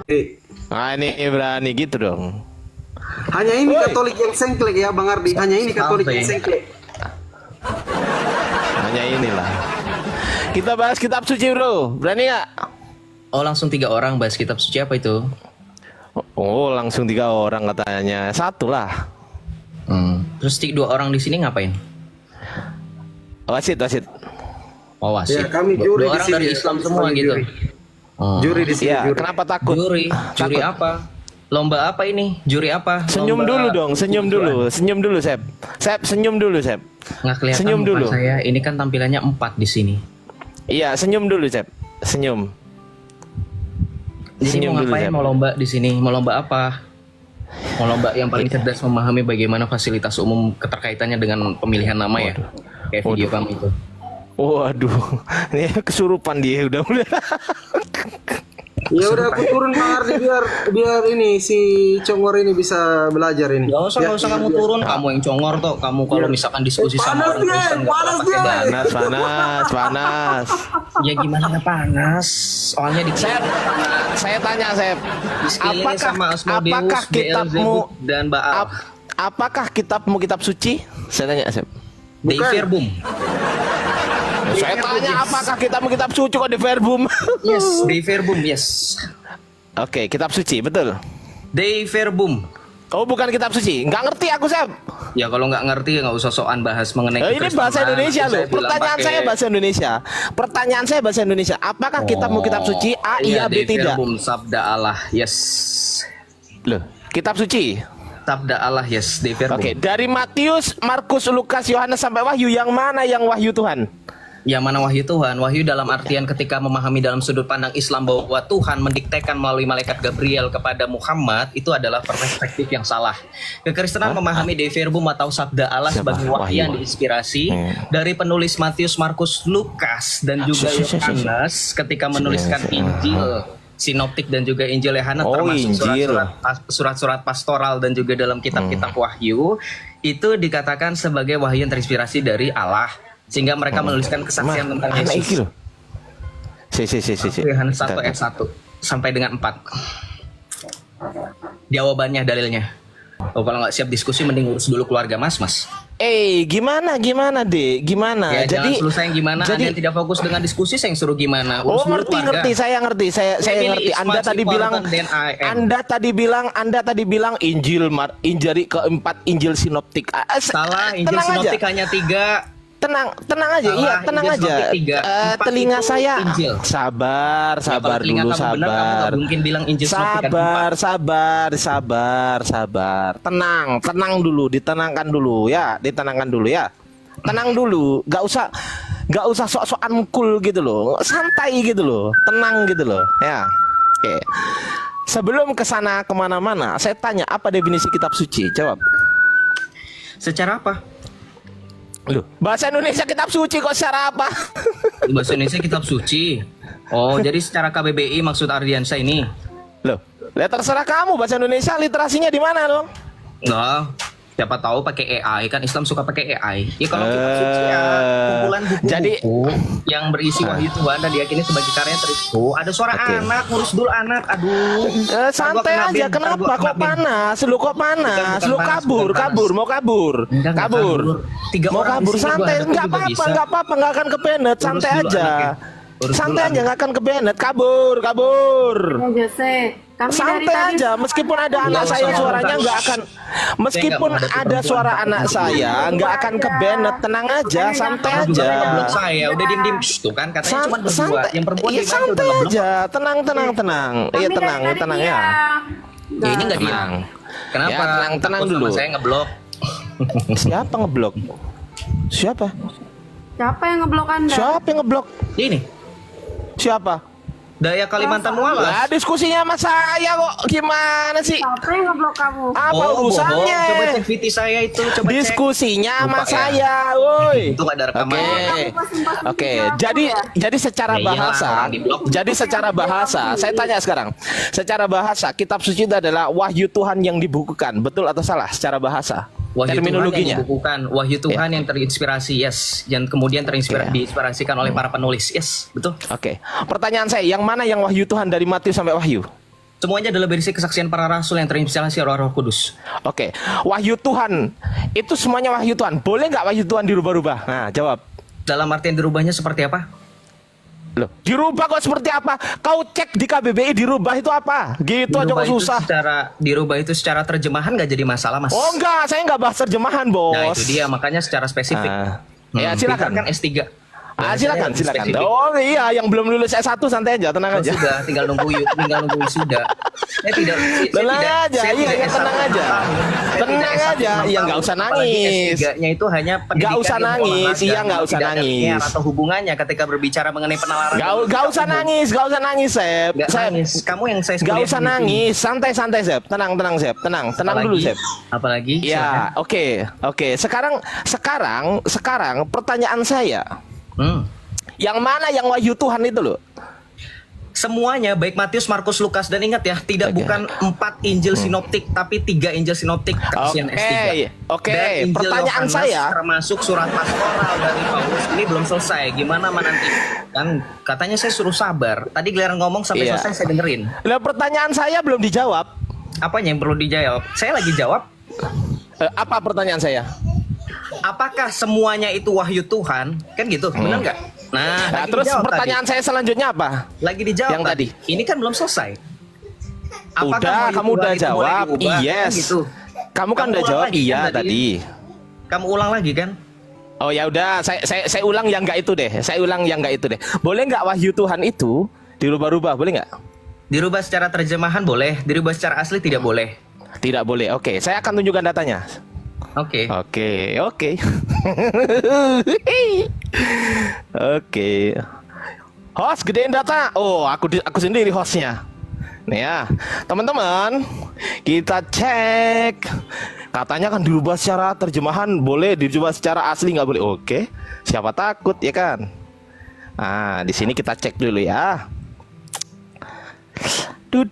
Nah ini berani gitu dong. Hanya ini Katolik yang sengklek ya Bang Ardi. Hanya ini Katolik yang sengklek. Hanya inilah. Kita bahas kitab suci bro. Berani nggak? Oh langsung 3 orang bahas kitab suci apa itu? Oh langsung 3 orang katanya. 1 lah. Terus 2 orang di sini ngapain? Wasit. Oh wasit. Ya, kami juri 2 di orang sini. dari Islam semua gitu. Juri di sini. Ya, Juri. kenapa takut? Juri Takut. apa? Lomba apa ini? Juri apa? Senyum Lomba dulu dong, senyum dulu, Sep. Sep, senyum dulu, Sep. Nggak kelihatan Senyum muka dulu. saya. Ini kan tampilannya 4 di sini. Iya, senyum dulu, Sep. Senyum. Jadi Senyum mau dulu, ngapain? Sep. Mau lomba di sini? Mau lomba apa? Mau lomba yang paling cerdas memahami bagaimana fasilitas umum keterkaitannya dengan pemilihan nama ya? Kayak video kamu itu. Waduh, ini kesurupan dia udah. Ya udah aku turun Bang Ardi biar ini si Congor ini bisa belajar ini. Gak usah kamu turun. Kamu yang congor toh. Kamu kalau misalkan diskusi sama orang Kristen nggak pernah pakai dana. Panas. Ya gimana nggak panas? Soalnya di Sep, saya tanya, Sep. sekeliling sama Asmodeus, Beelzebub, dan Baal. Apakah kitabmu kitab suci? Saya tanya, Sep. Dei Verbum. Saya tanya apakah kitabmu kitab suci kok di verbum? Yes, Dei Verbum, yes. Oke, kitab suci, betul. Dei Verbum. Oh, bukan kitab suci. Nggak ngerti aku, Sep. Ya kalau nggak ngerti nggak usah sokan bahas mengenai Ini bahasa kekristenan. Indonesia Nanti loh. saya bilang Pertanyaan pakai- saya bahasa Indonesia. Pertanyaan saya bahasa Indonesia. Apakah kitabmu kitab suci? A, iya, B, Dei tidak. Verbum, sabda Allah, yes. Loh, kitab suci. Sabda Allah, yes. Dei Verbum. Oke, dari Matius, Markus, Lukas, Yohanes sampai Wahyu, yang mana yang wahyu Tuhan? Yang mana wahyu Tuhan? Wahyu dalam artian ketika memahami dalam sudut pandang Islam bahwa Tuhan mendiktekan melalui malaikat Gabriel kepada Muhammad, itu adalah perspektif yang salah. Kekristenan memahami Dei Verbum atau sabda Allah sebagai wahyu yang diinspirasi dari penulis Matius, Markus, Lukas dan juga Yohanes ketika menuliskan Injil sinoptik dan juga Injil Yohanes, Oh, termasuk Injil. surat-surat pastoral dan juga dalam kitab-kitab wahyu, itu dikatakan sebagai wahyu yang terinspirasi dari Allah, sehingga mereka menuliskan kesaksian tentang anak iki Yesus. loh. Si. Yohanes 1 ayat 1 sampai dengan 4. Jawabannya, dalilnya. Oh, kalau nggak siap diskusi mending urus dulu keluarga Mas. Gimana deh? Gimana? Ya, jadi jangan selesai yang gimana, jadi- Anda yang tidak fokus dengan diskusi, saya yang suruh gimana. Oh, Urus dulu keluarga. ngerti, saya ngerti. Saya Family ngerti. is Anda much tadi bilang important than I am. Anda tadi bilang Injil keempat Injil sinoptik. Salah, Injil tenang aja. sinoptik hanya 3. Tenang aja. Salah, Iya, tenang Injil aja. sinoptik 3. 4 Telinga itu saya Injil. sabar Kalau telinga dulu, kamu benar, kamu sabar. nggak mungkin bilang Injil sinoptik kan 4. Sabar. Tenang dulu, ditenangkan dulu ya. Tenang dulu, gak usah sok-sokan cool gitu loh, santai gitu loh, tenang gitu loh, ya. Oke. Sebelum kesana kemana-mana, saya tanya apa definisi kitab suci? Jawab. Secara apa? Loh, bahasa Indonesia kitab suci kok secara apa? Bahasa Indonesia kitab suci. Oh, jadi secara KBBI maksud Ardiansa ini. Loh, terserah kamu, bahasa Indonesia literasinya di mana dong? Enggak. Siapa tahu pakai AI, kan Islam suka pakai AI. Ya kalau kitab suci ya kumpulan buku-buku Jadi- yang berisi wahyu Tuhan dan diyakini sebagai karya tertentu. Ada suara anak, ngurus dulu anak. Aduh. Santai aja, kenapa kok panas? Lu kok panas? Lu kabur, mau kabur. Enggak Kabur. 3 Mau orang kabur, di sini gua santai, hadapin nggak juga apa-apa, bisa. nggak akan kebenet, santai dulu aja. anaknya. Urus Santai dulu aja, nggak akan kebenet, kabur. Ya Jose, kami dari Santai tadi aja, meskipun ada anak usah saya ngomong suaranya terus. nggak akan, meskipun Saya nggak ada menghadapi suara perempuan. anak saya nggak akan kebenet, tenang aja, santai Kamu juga aja. ngeblok saya, udah diem-diem. Shh, tuh kan katanya cuma berdua. Santai, Yang perempuan iya, di mana tuh santai udah ngeblok. aja, tenang. Kami Iya, dari tenang tadi ya. Ya ini nggak Tenang. diam. Kenapa? Ya, tenang Takut sama dulu. Saya ngeblok. Siapa ngeblok? Siapa? Siapa yang ngeblok Anda? Siapa yang ngeblok? Ini Siapa? Daya Kalimantan Mualas. Lah diskusinya sama saya kok, gimana sih? Siapa yang ngeblok kamu? Apa bohong. urusannya? Coba cek VT saya itu, coba cek. Diskusinya sama Lupa ya? saya, woi. Itu nggak ada rekaman. Oke, jadi secara Ya iyalah, bahasa, orang di-blok. jadi secara bahasa, saya tanya sekarang, secara bahasa, kitab suci itu adalah wahyu Tuhan yang dibukukan, betul atau salah? Secara bahasa, Wahyu terminologinya. Tuhan yang dibukukan, wahyu Tuhan yang terinspirasi, yes, yang kemudian diinspirasikan oleh para penulis, yes, betul. Oke, pertanyaan saya, yang mana yang wahyu Tuhan dari Matius sampai Wahyu? Semuanya adalah berisi kesaksian para rasul yang terinspirasi oleh Roh Kudus. Oke, wahyu Tuhan itu semuanya wahyu Tuhan. Boleh nggak wahyu Tuhan dirubah-rubah? Nah, jawab. Dalam artian dirubahnya seperti apa? Loh, dirubah kok seperti apa? Kau cek di KBBI dirubah itu apa? Gitu aja kok susah. Dirubah itu secara terjemahan nggak jadi masalah, Mas. Oh enggak, saya nggak bahas terjemahan, Bos. Nah, itu dia, makanya secara spesifik. Ya, silakan. Peter kan S3. Silakan. Spesifik. Oh iya, yang belum lulus S1 santai aja, tenang aja. Sudah, tinggal nunggu wisuda. Tenang aja, tenang aja. Tenang aja, iya nggak usah nangis. S3-nya itu hanya Nggak usah nangis, iya nggak usah nangis. Atau hubungannya ketika berbicara mengenai penalaran. Nggak usah nangis, Sep. Nggak nangis. Kamu yang saya Nggak usah nangis, santai, Sep. Tenang, Sep. Tenang dulu, Sep. Apalagi? Ya, oke. Sekarang pertanyaan saya. Yang mana yang wahyu Tuhan itu loh? Semuanya, baik Matius, Markus, Lukas, dan ingat ya, tidak bukan 4 Injil sinoptik, tapi 3 Injil sinoptik kasihan S3. Oke. Pertanyaan Yohanes, saya, termasuk surat pastoral dari Paulus ini belum selesai. Gimana nanti? Kan katanya saya suruh sabar. Tadi giliran ngomong sampai Iya. selesai saya dengerin. lah pertanyaan saya belum dijawab. Apanya yang perlu dijawab? Saya lagi jawab. Apa pertanyaan saya? Apakah semuanya itu wahyu Tuhan? Kan gitu, benar nggak? Nah, lagi Terus dijawab pertanyaan saya selanjutnya apa? Lagi dijawab Yang tadi. Ini kan belum selesai. Udah, wahyu kamu Tuhan udah itu boleh jawab. diubah? Kan Yes. gitu. Kamu kan udah ulang jawab lagi iya kan tadi. Kamu ulang lagi kan? Oh ya udah, saya ulang yang nggak itu deh. Saya ulang yang nggak itu deh. Boleh nggak wahyu Tuhan itu dirubah-rubah? Boleh nggak? Dirubah secara terjemahan boleh, dirubah secara asli tidak boleh. Tidak boleh. Oke, saya akan tunjukkan datanya. Oke. Oke. Oke. Host gedein data. Oh, aku sendiri hostnya. Nih ya, teman-teman, kita cek. Katanya kan dirubah secara terjemahan boleh, dirubah secara asli nggak boleh. Oke, siapa takut ya kan? Nah, di sini kita cek dulu ya. Duh.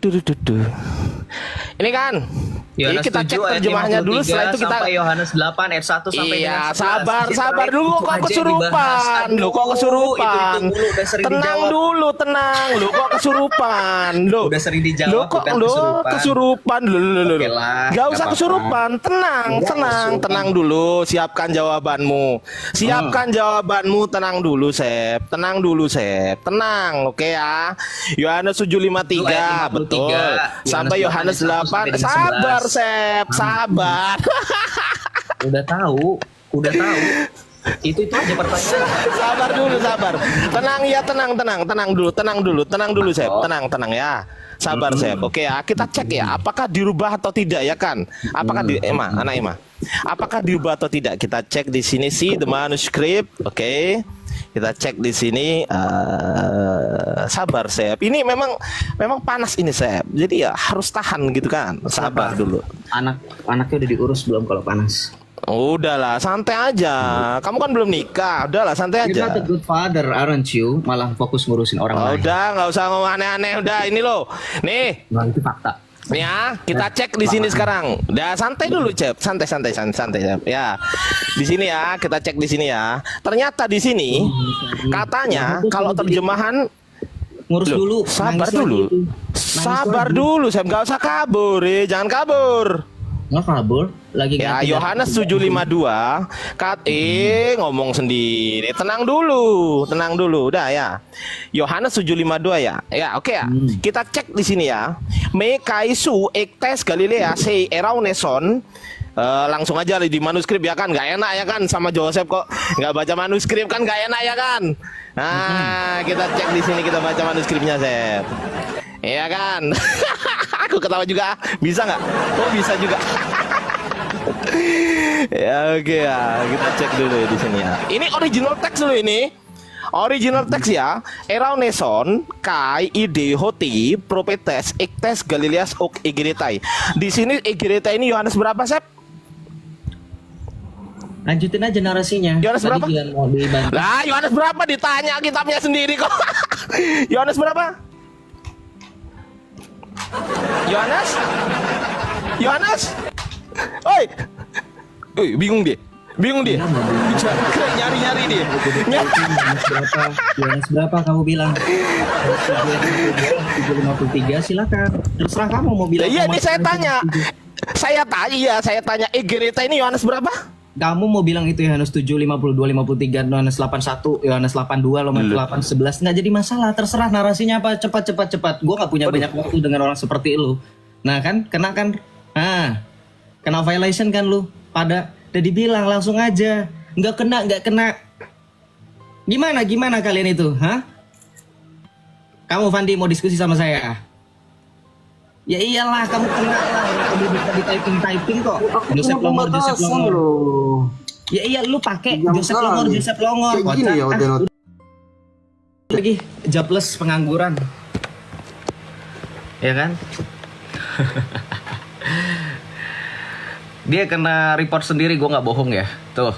Ini kan. Ini Yohanes kita 7 cek ayat terjemahannya dulu, 53 setelah itu kita sampai Yohanes 8 ayat 1 sampai iya, dengan 11. sabar dulu, kok Itu aja yang kesurupan. dibahas. Lu kok Aduh, kesurupan. itu mulu, udah sering Tenang dijawab. dulu, tenang. Lu kok kesurupan. Lu Udah sering dijawab, Lu kok bukan lu kesurupan. kesurupan. Lu. Oke lah, Gak nggak usah apa-apa. kesurupan. Tenang, Nggak tenang, kesurupan. tenang dulu. Siapkan jawabanmu. Siapkan jawabanmu. Tenang dulu, Sep. Tenang dulu, Sep. Tenang, oke ya. Yohanes 7:53, Itu ayat 53, betul. Sampai Yohanes Yohanes 1 8. sampai dengan Sabar, 11. Sep. Sabar. Udah tahu. Itu aja pertanyaan. Sabar dulu, sabar. Tenang ya, tenang dulu, Sep. Tenang ya. Sabar, Sep. Oke ya, kita cek ya, apakah dirubah atau tidak ya kan? Apakah anak Emma? Apakah dirubah atau tidak? Kita cek di sini sih the manuscript. Oke. Kita cek di sini. Sabar, Sep. Ini memang panas ini, Sep. Jadi ya harus tahan gitu kan. Sabar dulu. Anaknya udah diurus belum kalau panas? Udahlah, santai aja. Kamu kan belum nikah. Udahlah, santai You're aja. not a good father, aren't you? Malah fokus ngurusin orang lain. Udah, nggak usah ngomong aneh-aneh. Udah, ini loh. Nih, Nah, itu fakta. ya, kita cek di sini sekarang. Udah, santai dulu, Cep. Santai, Cep. Ya, di sini ya, kita cek di sini ya. Ternyata di sini katanya kalau terjemahan Ngurus Loh, dulu. sabar nangis dulu. lagi. Sabar dulu, Cep. Nggak usah kabur, jangan kabur. Nggak kabur. Lagi Ya, ganti Yohanes dari- 7:52 ngomong sendiri. Tenang dulu. Udah ya. Yohanes 7:52 ya. Ya, oke ya. Kita cek di sini ya. Me kaisu ektes Galilea sei erauneson. Langsung aja di manuskrip ya kan, nggak enak ya kan sama Joseph kok nggak baca manuskrip kan, nggak enak ya kan. Nah, kita cek di sini, kita baca manuskripnya, Sep. Iya kan. Aku ketawa juga, bisa nggak? Oh, bisa juga. Ya oke ya, kita cek dulu di sini ya. Ini original text dulu ini. Original text ya. Erauneson kai ide hoti propetes ektes Galileas ok egeretai. Di sini egeretai ini Yohanes berapa, Sep? Lanjutin aja narasinya. Yohanes Tadi berapa? giliran mau dibantu. Lah, Yohanes berapa ditanya kitabnya sendiri kok. Yohanes berapa? Yohanes? Oi. Bingung dia. Bingung dia. Bilang nggak boleh. Nyari-nyari dia. Yohanes berapa kamu bilang? 753 silakan. Terserah kamu mau bilang. Iya, kamu ini saya Yohanes tanya. 7. Saya tanya Gerita ini Yohanes berapa? Kamu mau bilang itu Yohanes 7, 52, 53, Yohanes 81, Yohanes 82, Yohanes 8, 11. Nggak jadi masalah, terserah narasinya apa, cepat. Gue nggak punya banyak waktu dengan orang seperti lu. Nah kan, kena kan? Nah, kena violation kan lu? Pada, udah dibilang langsung aja. Nggak kena. Gimana kalian itu, hah? Kamu Fandi mau diskusi sama saya? Ya iyalah, kamu kena lah. Kamu bisa di typing kok. Joseph Longor. loh. Ya iya lu pakai Jam Joseph Longor. Kayak gini ya udah. Lagi jobless pengangguran. Ya kan? Dia kena report sendiri, gue nggak bohong ya. Tuh.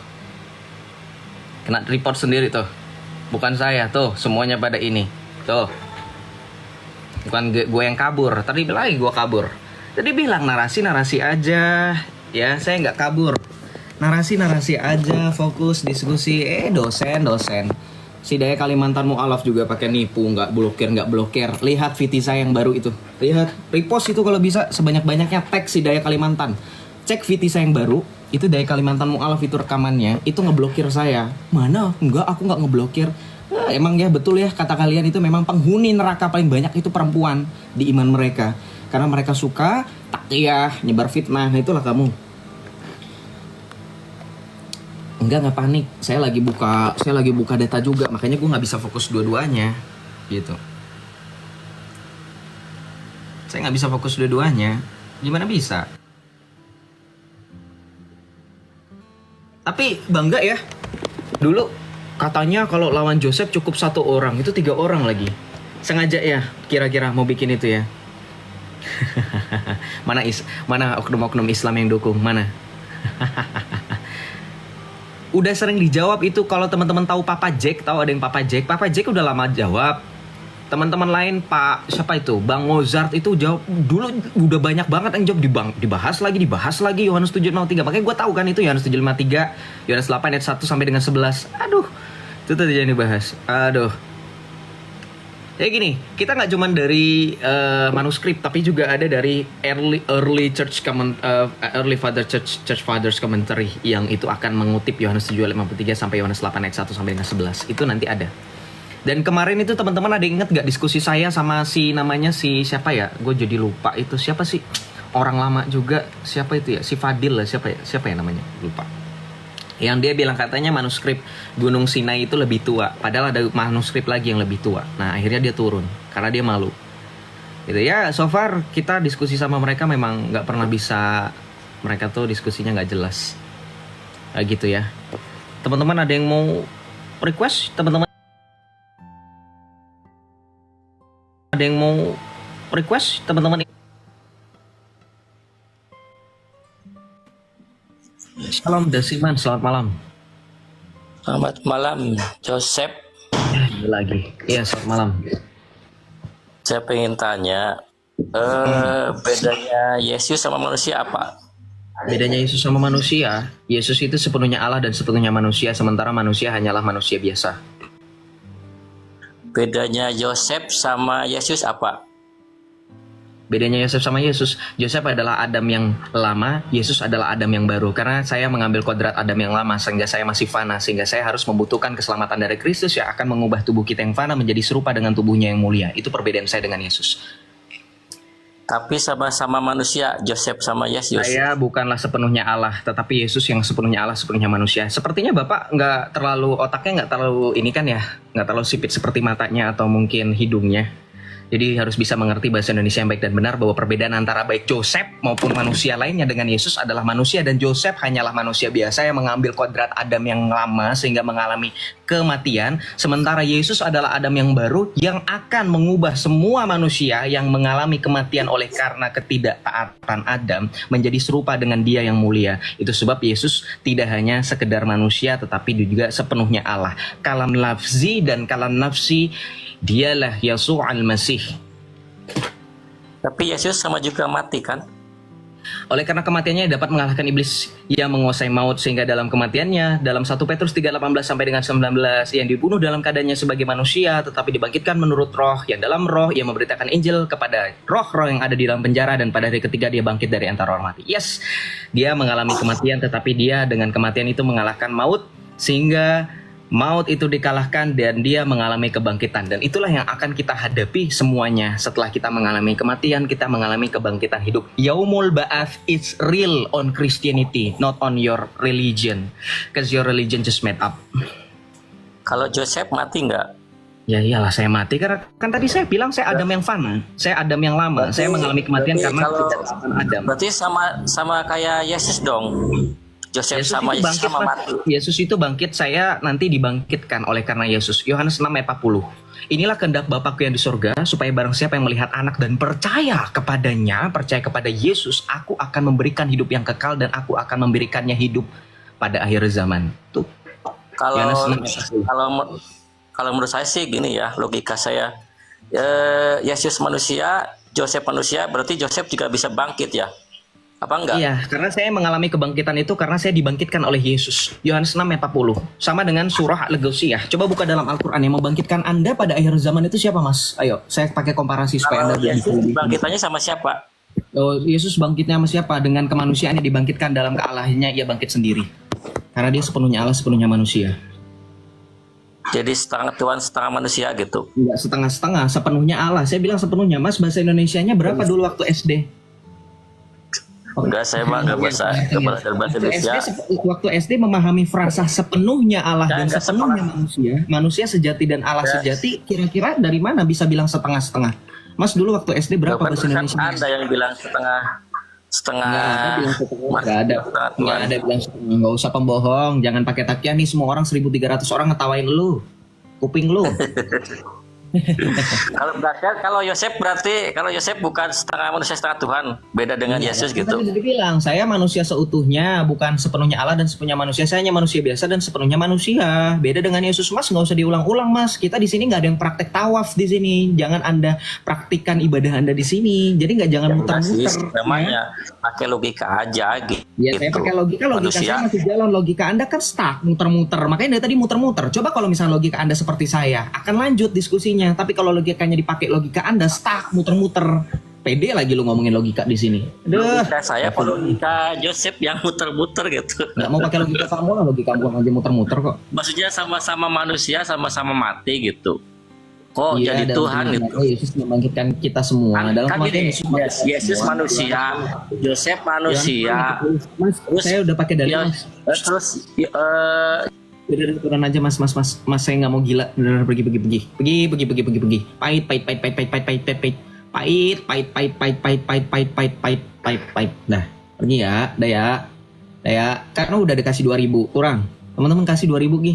Kena report sendiri tuh. Bukan saya tuh, semuanya pada ini. Tuh. Bukan gue yang kabur, tadi lagi gue kabur. Tadi bilang narasi aja, ya saya nggak kabur. Narasi aja, fokus diskusi. Dosen. Si Daya Kalimantan Mu'alaf juga pakai nipu, nggak blokir. Lihat VT saya yang baru itu. Lihat, repost itu kalau bisa sebanyak-banyaknya, tag si Daya Kalimantan. Cek VT saya yang baru, itu Daya Kalimantan Mu'alaf itu rekamannya, itu ngeblokir saya. Mana? Enggak, aku nggak ngeblokir. Nah, emang ya betul ya kata kalian itu memang penghuni neraka paling banyak itu perempuan di iman mereka. Karena mereka suka takyah, nyebar fitnah. Nah itulah kamu. Enggak panik. Saya lagi buka data juga. Makanya gue nggak bisa fokus dua-duanya. Gitu. Saya nggak bisa fokus dua-duanya. Gimana bisa? Tapi bangga ya. Dulu katanya kalau lawan Joseph cukup 1 orang, itu 3 orang lagi. Sengaja ya, kira-kira mau bikin itu ya. Mana oknum-oknum Islam yang dukung? Mana? Udah sering dijawab itu kalau teman-teman tahu Papa Jack, tahu ada yang Papa Jack udah lama jawab. Teman-teman lain Pak siapa itu? Bang Mozart itu jawab dulu udah banyak banget yang jawab dibahas lagi Yohanes 7:03. Makanya gue tahu kan itu Yohanes 7:53, Yohanes 8 ayat 1 sampai dengan 11. Aduh. Itu tadi yang dibahas. Aduh. Ya gini, kita nggak cuma dari manuskrip tapi juga ada dari early church fathers commentary yang itu akan mengutip Yohanes 7:53 sampai Yohanes 8 ayat 1 sampai dengan 11. Itu nanti ada. Dan kemarin itu teman-teman ada inget gak diskusi saya sama si namanya si siapa ya? Gue jadi lupa itu siapa sih? Orang lama juga siapa itu ya? Si Fadil lah siapa ya namanya? Lupa. Yang dia bilang katanya manuskrip Gunung Sinai itu lebih tua. Padahal ada manuskrip lagi yang lebih tua. Nah akhirnya dia turun karena dia malu. Gitu ya. So far kita diskusi sama mereka memang nggak pernah bisa. Mereka tuh diskusinya nggak jelas. Gitu ya. Teman-teman ada yang mau request? Teman-teman ada yang mau request teman-teman? Salam Dasiman, selamat malam. Selamat malam, Joseph. Lagi, iya selamat malam. Saya pengen tanya, bedanya Yesus sama manusia apa? Bedanya Yesus sama manusia, Yesus itu sepenuhnya Allah dan sepenuhnya manusia, sementara manusia hanyalah manusia biasa. Bedanya Joseph sama Yesus apa? Bedanya Yosef sama Yesus, Joseph adalah Adam yang lama, Yesus adalah Adam yang baru. Karena saya mengambil kodrat Adam yang lama sehingga saya masih fana, sehingga saya harus membutuhkan keselamatan dari Kristus yang akan mengubah tubuh kita yang fana menjadi serupa dengan tubuhnya yang mulia. Itu perbedaan saya dengan Yesus. Tapi sama-sama manusia, Joseph sama Yesus. Saya bukanlah sepenuhnya Allah, tetapi Yesus yang sepenuhnya Allah, sepenuhnya manusia. Sepertinya Bapak otaknya nggak terlalu ini kan ya, nggak terlalu sipit seperti matanya atau mungkin hidungnya. Jadi harus bisa mengerti bahasa Indonesia yang baik dan benar bahwa perbedaan antara baik Joseph maupun manusia lainnya dengan Yesus adalah manusia, dan Joseph hanyalah manusia biasa yang mengambil kodrat Adam yang lama sehingga mengalami kematian, sementara Yesus adalah Adam yang baru yang akan mengubah semua manusia yang mengalami kematian oleh karena ketidaktaatan Adam menjadi serupa dengan Dia yang mulia. Itu sebab Yesus tidak hanya sekedar manusia tetapi juga sepenuhnya Allah. Kalam lafzi dan kalam nafsi, Dialah Yeshu al-Masih. Tapi Yesus sama juga mati kan? Oleh karena kematiannya dapat mengalahkan iblis yang menguasai maut, sehingga dalam kematiannya dalam 1 Petrus 3:18 sampai dengan 19 yang dibunuh dalam keadaannya sebagai manusia tetapi dibangkitkan menurut roh, yang dalam roh ia memberitakan Injil kepada roh-roh yang ada di dalam penjara, dan pada hari ketiga dia bangkit dari antara orang mati. Yes, dia mengalami kematian tetapi dia dengan kematian itu mengalahkan maut, sehingga maut itu dikalahkan dan dia mengalami kebangkitan. Dan itulah yang akan kita hadapi semuanya. Setelah kita mengalami kematian, kita mengalami kebangkitan hidup. Yaumul Ba'ats is real on Christianity, not on your religion, because your religion just made up. Kalau Joseph mati nggak? Ya iyalah, saya mati karena kan tadi saya bilang saya Adam yang fana, saya Adam yang lama. Saya mengalami kematian karena kalau- tidak lawan Adam. Berarti sama kayak Yesus dong. Joseph sama itu Yesus bangkit, sama Mas. mati. Yesus itu bangkit, saya nanti dibangkitkan oleh karena Yesus. Yohanes 6:40. Inilah kehendak Bapakku yang di sorga, supaya barang siapa yang melihat anak dan percaya kepadanya, percaya kepada Yesus, aku akan memberikan hidup yang kekal dan aku akan memberikannya hidup pada akhir zaman. Tuh. Kalau Yohanes 6:40. kalau menurut saya sih gini ya, logika saya. Yesus manusia, Joseph manusia, berarti Joseph juga bisa bangkit ya? Apa enggak? Iya, karena saya mengalami kebangkitan itu karena saya dibangkitkan oleh Yesus. Yohanes 6:40. Sama dengan surah Al-Ghasyiyah. Coba buka dalam Al-Qur'an, yang membangkitkan Anda pada akhir zaman itu siapa, Mas? Ayo, saya pakai komparasi supaya Kalau Anda Yesus lebih- bangkitannya sama siapa? Oh, Yesus bangkitnya sama siapa? Dengan kemanusiaannya dibangkitkan dalam kealahannya, ia bangkit sendiri. Karena dia sepenuhnya Allah, sepenuhnya manusia. Jadi setengah Tuhan, setengah manusia gitu. Enggak setengah-setengah, sepenuhnya Allah. Saya bilang sepenuhnya, Mas. Bahasa Indonesianya berapa dulu waktu SD? Enggak, saya mah enggak bahasa bahasa Waktu Indonesia. waktu SD memahami frasa sepenuhnya Allah dan Enggak sepenuhnya manusia, manusia sejati dan Allah sejati, kira-kira dari mana bisa bilang setengah-setengah? Mas dulu waktu SD berapa Bukan bahasa Indonesia? Anda yang bilang setengah Nggak ada bilang setengah, Mas, nggak ada, setengah nggak Tuhan. ada bilang setengah. Nggak usah pembohong, jangan pakai takian nih, semua orang 1.300 orang ngetawain lu, kuping lu. Kalau Yosef bukan setengah manusia setengah Tuhan, beda dengan Yesus gitu. Tadi sudah bilang, saya manusia seutuhnya, bukan sepenuhnya Allah dan sepenuhnya manusia. Saya hanya manusia biasa dan sepenuhnya manusia. Beda dengan Yesus, Mas. Nggak usah diulang-ulang, Mas. Kita di sini nggak ada yang praktek tawaf di sini. Jangan Anda praktikkan ibadah Anda di sini. Jadi nggak jangan muter-muter. Namanya pakai logika aja gitu. Ya, saya pakai logika Manusia. saya masih jalan. Logika Anda kan stuck, muter-muter. Makanya dari tadi muter-muter. Coba kalau misalnya logika Anda seperti saya, akan lanjut diskusinya. Tapi kalau logikanya dipakai logika Anda stuck, muter-muter. Pede lagi lu ngomongin logika di sini. Aduh. Logika saya kalau logika Joseph yang muter-muter gitu. Nggak mau pakai logika kamu lah, logika kamu aja muter-muter kok. Maksudnya sama-sama manusia, sama-sama mati gitu. Kok Iya, jadi dan Tuhan benar, gitu. Yesus membangkitkan kita semua. Dalam Kan kematian gini, Yesus semua. manusia, Joseph manusia. Mas, Terus- saya udah pakai dalil, Ya, Mas. terus Udah turun aja, Mas. Saya nggak mau gila. Udah pergi. Pahit. Nah, pergi ya. Dah ya. Karena udah dikasih 2.000 kurang. Teman-teman kasih 2.000 Gi.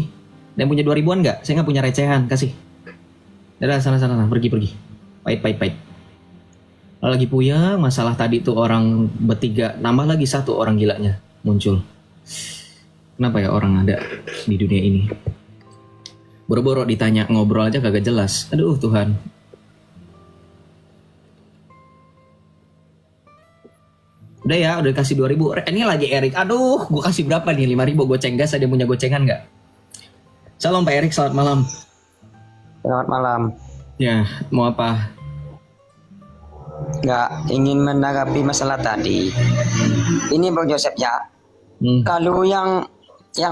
Dan punya 2.000-an nggak? Saya nggak punya recehan, kasih. Dadah, sana, pergi. Pahit. Lagi puyeng, masalah tadi tuh orang bertiga, nambah lagi satu orang gilanya muncul. Kenapa ya orang ada di dunia ini? Boro-boro ditanya, ngobrol aja kagak jelas. Aduh Tuhan. Udah ya, udah kasih 2.000. Ini lagi Erik. Aduh, gue kasih berapa nih? 5.000 goceng gas. Ada yang punya gocengan nggak? Salam Pak Erik, selamat malam. Selamat malam. Ya, mau apa? Nggak ingin menanggapi masalah tadi. Ini Bang Joseph ya. Kalau yang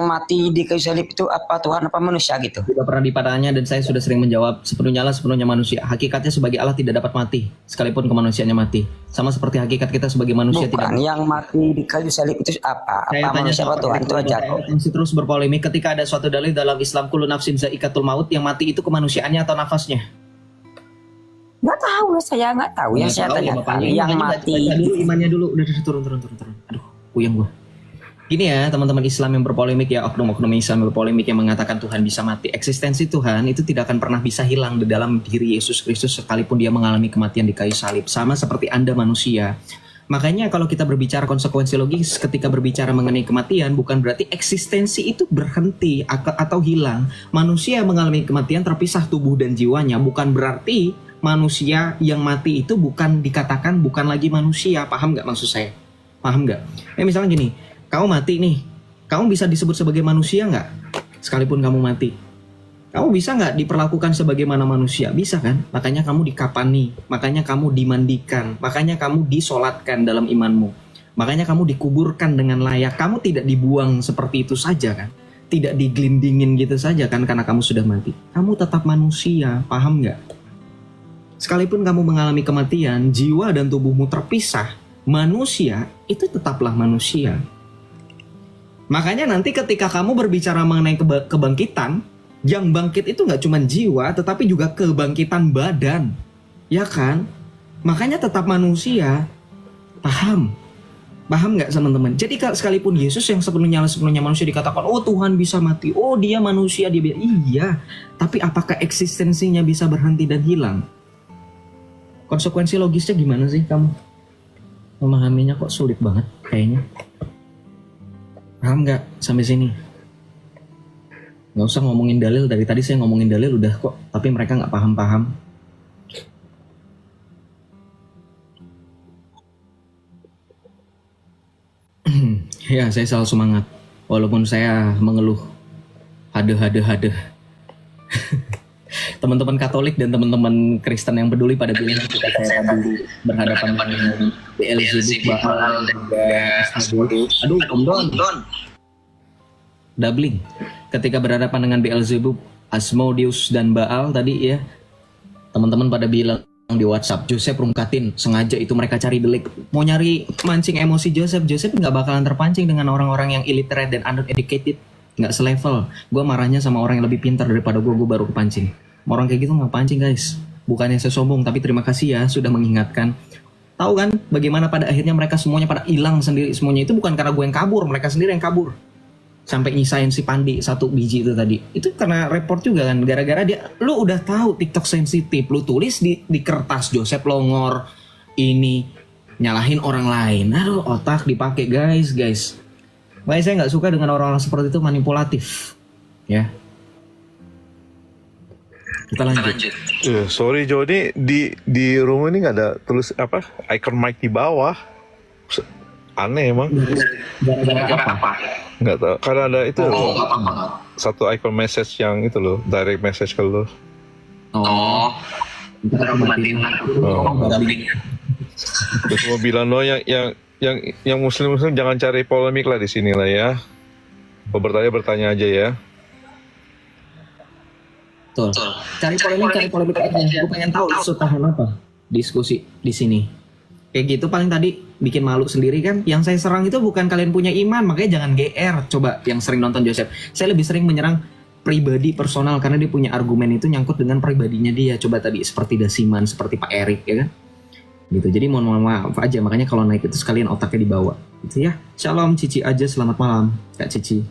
mati di kayu salib itu apa Tuhan apa manusia gitu? Sudah pernah ditanya dan saya sudah sering menjawab, sepenuhnya Allah, sepenuhnya manusia. Hakikatnya sebagai Allah tidak dapat mati, sekalipun kemanusiaannya mati. Sama seperti hakikat kita sebagai manusia Bukan, tidak. yang mati di kayu salib itu apa? Saya Apa tanya manusia sama apa Tuhan? Itu aja kok. masih terus berpolemik ketika ada suatu dalil dalam Islam, kullu nafsin za'iqatul maut, yang mati itu kemanusiaannya atau nafasnya? Nggak tahu, saya nggak tahu. Yang saya tanyakan, yang mati. Baca dulu imannya dulu, udah turun. Aduh, puyeng gua. Gini ya teman-teman Islam yang berpolemik ya, oknum-oknum Islam yang berpolemik yang mengatakan Tuhan bisa mati. Eksistensi Tuhan itu tidak akan pernah bisa hilang di dalam diri Yesus Kristus sekalipun dia mengalami kematian di kayu salib. Sama seperti Anda manusia. Makanya kalau kita berbicara konsekuensi logis ketika berbicara mengenai kematian, bukan berarti eksistensi itu berhenti atau hilang. Manusia yang mengalami kematian terpisah tubuh dan jiwanya, bukan berarti manusia yang mati itu bukan dikatakan bukan lagi manusia. Paham nggak maksud saya? Paham nggak? Misalnya gini, kamu mati nih, kamu bisa disebut sebagai manusia nggak? Sekalipun kamu mati, kamu bisa nggak diperlakukan sebagaimana manusia? Bisa kan? Makanya kamu dikapani, makanya kamu dimandikan, makanya kamu disolatkan dalam imanmu, makanya kamu dikuburkan dengan layak. Kamu tidak dibuang seperti itu saja kan? Tidak digelindingin gitu saja kan karena kamu sudah mati. Kamu tetap manusia, paham nggak? Sekalipun kamu mengalami kematian, jiwa dan tubuhmu terpisah, manusia itu tetaplah manusia. Makanya nanti ketika kamu berbicara mengenai kebangkitan, yang bangkit itu nggak cuma jiwa, tetapi juga kebangkitan badan, ya kan? Makanya tetap manusia, paham? Paham nggak teman-teman? Jadi sekalipun Yesus yang sepenuhnya manusia dikatakan, oh Tuhan bisa mati, oh dia manusia, iya. Tapi apakah eksistensinya bisa berhenti dan hilang? Konsekuensi logisnya gimana sih kamu? Memahaminya kok sulit banget kayaknya. Paham nggak sampai sini? Nggak usah ngomongin dalil, dari tadi saya ngomongin dalil udah kok, tapi mereka nggak paham-paham. Ya, saya selalu semangat walaupun saya mengeluh hade. Teman-teman Katolik dan teman-teman Kristen yang peduli pada bilang ketika saya dulu berhadapan dengan Beelzebub, Baal, aduh, Om Don. Doubling. Ketika berhadapan dengan Beelzebub, Asmodeus dan Baal tadi ya, teman-teman pada bilang di WhatsApp, Joseph rungkatin, sengaja itu mereka cari delik, mau nyari mancing emosi Joseph nggak bakalan terpancing dengan orang-orang yang illiterate dan uneducated, nggak selevel. Gue marahnya sama orang yang lebih pintar daripada gue baru kepancing. Orang kayak gitu nggak pancing guys. Bukannya saya sombong, tapi terima kasih ya sudah mengingatkan. Tahu kan bagaimana pada akhirnya mereka semuanya pada hilang sendiri semuanya. Itu bukan karena gue yang kabur, mereka sendiri yang kabur. Sampai nyisain si Pandi 1 biji itu tadi. Itu karena report juga kan, gara-gara dia, lu udah tahu TikTok sensitif, lu tulis di kertas Joseph Longor ini nyalahin orang lain. Aduh, otak dipakai guys. Makanya saya nggak suka dengan orang-orang seperti itu, manipulatif. Ya. Kita lanjut. Sorry Jody, di rumah ini nggak ada tulis apa icon mic di bawah. Aneh emang. Gara-gara apa? Nggak tahu. Karena ada itu satu icon message yang itu loh, direct message ke lo. Ntar aku matiin. Terus mau bilang lo yang muslim jangan cari polemik lah di sini lah ya. Kalau bertanya aja ya. Betul. Cari polemik aja. Gue pengen tahu sutahan apa diskusi di sini. Kayak gitu paling tadi bikin malu sendiri kan. Yang saya serang itu bukan kalian punya iman, makanya jangan GR. Coba yang sering nonton Joseph, saya lebih sering menyerang pribadi personal karena dia punya argumen itu nyangkut dengan pribadinya dia. Coba tadi seperti Dasiman, seperti Pak Erik ya kan. Gitu. Jadi mohon maaf aja, makanya kalau naik itu sekalian otaknya dibawa. Gitu ya. Shalom Cici aja, selamat malam Kak Cici.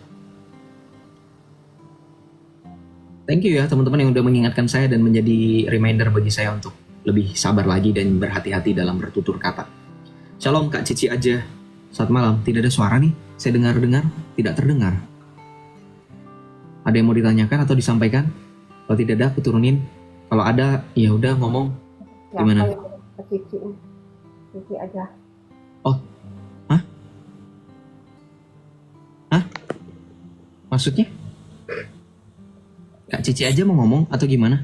Thank you ya teman-teman yang udah mengingatkan saya dan menjadi reminder bagi saya untuk lebih sabar lagi dan berhati-hati dalam bertutur kata. Shalom Kak Cici aja. Selamat malam. Tidak ada suara nih. Saya dengar-dengar, tidak terdengar. Ada yang mau ditanyakan atau disampaikan? Kalau tidak ada, aku turunin. Kalau ada, ya udah ngomong. Gimana? Cici aja. Oh, hah? Maksudnya? Kak Cici aja mau ngomong atau gimana?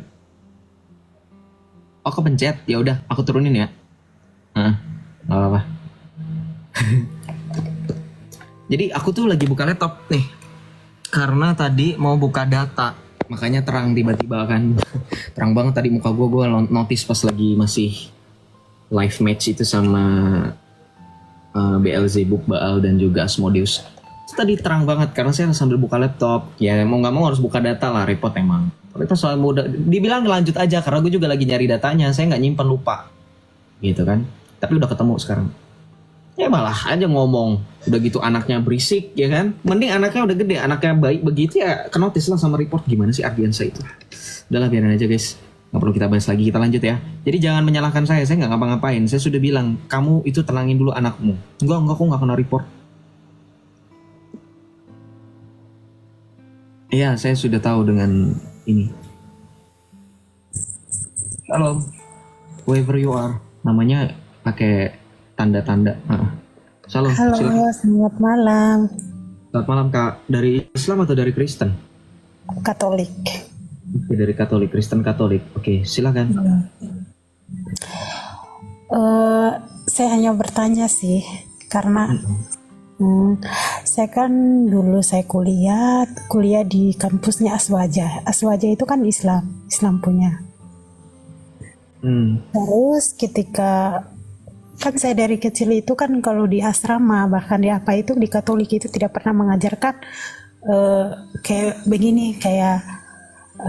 Oh, kepencet. Ya udah, aku turunin ya. Nggak apa-apa. Jadi aku tuh lagi buka laptop nih. Karena tadi mau buka data. Makanya terang tiba-tiba kan. Terang banget tadi muka gue notice pas lagi masih live match itu sama Beelzebub, Baal dan juga Asmodeus. Tadi terang banget karena saya sambil buka laptop. Ya mau nggak mau harus buka data lah, repot emang. Tapi pas soal muda, dibilang lanjut aja karena gue juga lagi nyari datanya. Saya nggak nyimpen, lupa, gitu kan. Tapi udah ketemu sekarang. Ya malah aja ngomong. Udah gitu anaknya berisik ya kan. Mending anaknya udah gede, anaknya baik begitu ya kenotis lah sama report. Gimana sih Ardiansa itu. Udahlah biarin aja guys. Nggak perlu kita bahas lagi, kita lanjut ya. Jadi jangan menyalahkan saya nggak ngapa-ngapain. Saya sudah bilang, kamu itu tenangin dulu anakmu. Enggak, aku nggak kena report. Iya, saya sudah tahu dengan ini. Halo, whoever you are. Namanya pakai tanda-tanda. Salam. Halo, Silakan. selamat malam. Selamat malam Kak. Dari Islam atau dari Kristen? Katolik. Oke, dari Katolik, Kristen Katolik. Oke, silakan. Saya hanya bertanya sih, karena saya kan dulu saya kuliah di kampusnya Aswaja. Aswaja itu kan Islam punya. Terus ketika kan saya dari kecil itu kan kalau di asrama bahkan di apa itu di Katolik itu tidak pernah mengajarkan kayak begini, kayak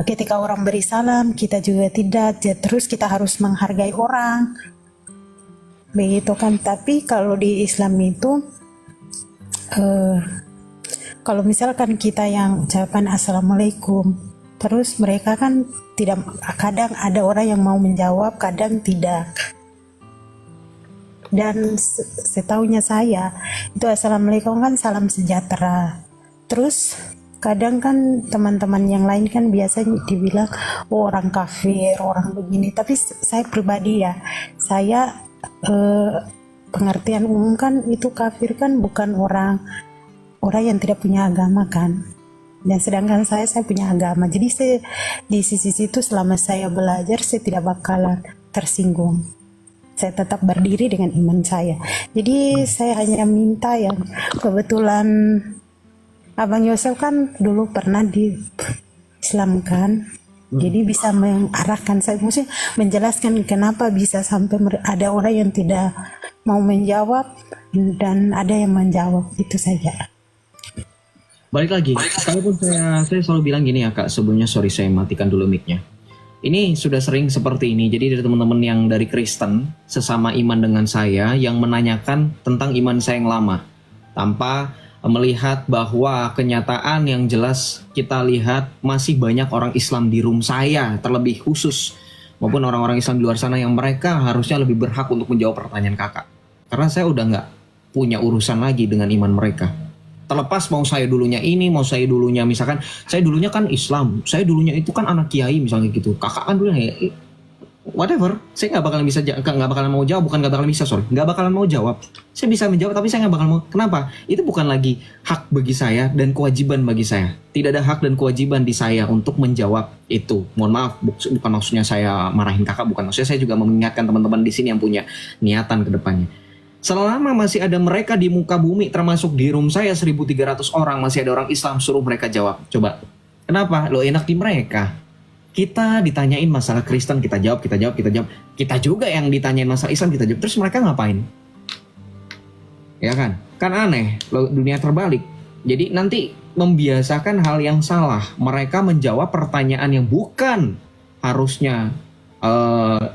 ketika orang beri salam kita juga tidak, terus kita harus menghargai orang begitu kan. Tapi kalau di Islam itu kalau misalkan kita yang ucapan assalamualaikum, terus mereka kan tidak, kadang ada orang yang mau menjawab, kadang tidak. Dan setahunya saya itu assalamualaikum kan salam sejahtera. Terus kadang kan teman-teman yang lain kan biasanya dibilang oh, orang kafir, orang begini. Tapi saya pribadi ya, saya pengertian umum kan itu kafir kan bukan orang yang tidak punya agama kan. Dan sedangkan saya punya agama. Jadi saya di sisi situ selama saya belajar saya tidak bakalan tersinggung. Saya tetap berdiri dengan iman saya. Jadi saya hanya minta yang kebetulan Abang Yosef kan dulu pernah di Islam kan. Jadi bisa mengarahkan saya, maksudnya menjelaskan kenapa bisa sampai ada orang yang tidak mau menjawab dan ada yang menjawab, itu saja. Balik lagi, kalaupun saya selalu bilang gini ya Kak, sebelumnya sorry saya matikan dulu mic-nya. Ini sudah sering seperti ini, jadi dari teman-teman yang dari Kristen, sesama iman dengan saya, yang menanyakan tentang iman saya yang lama, tanpa melihat bahwa kenyataan yang jelas kita lihat masih banyak orang Islam di room saya, terlebih khusus, maupun orang-orang Islam di luar sana yang mereka harusnya lebih berhak untuk menjawab pertanyaan kakak. Karena saya udah nggak punya urusan lagi dengan iman mereka. Terlepas mau saya dulunya ini, mau saya dulunya misalkan, saya dulunya kan Islam, saya dulunya itu kan anak kiai misalnya gitu, kakak kan dulunya ya, whatever, saya nggak bakalan mau jawab, bukan nggak bakalan bisa, nggak bakalan mau jawab. Saya bisa menjawab, tapi saya nggak bakal mau. Kenapa? Itu bukan lagi hak bagi saya dan kewajiban bagi saya. Tidak ada hak dan kewajiban di saya untuk menjawab itu. Mohon maaf, bukan maksudnya saya marahin kakak, bukan maksudnya saya juga mengingatkan teman-teman di sini yang punya niatan ke depannya. Selama masih ada mereka di muka bumi, termasuk di room saya 1.300 orang, masih ada orang Islam, suruh mereka jawab. Coba, kenapa? Lo enak di mereka. Kita ditanyain masalah Kristen, kita jawab. Kita juga yang ditanyain masalah Islam, kita jawab. Terus mereka ngapain? Ya kan? Kan aneh, dunia terbalik. Jadi nanti membiasakan hal yang salah. Mereka menjawab pertanyaan yang bukan harusnya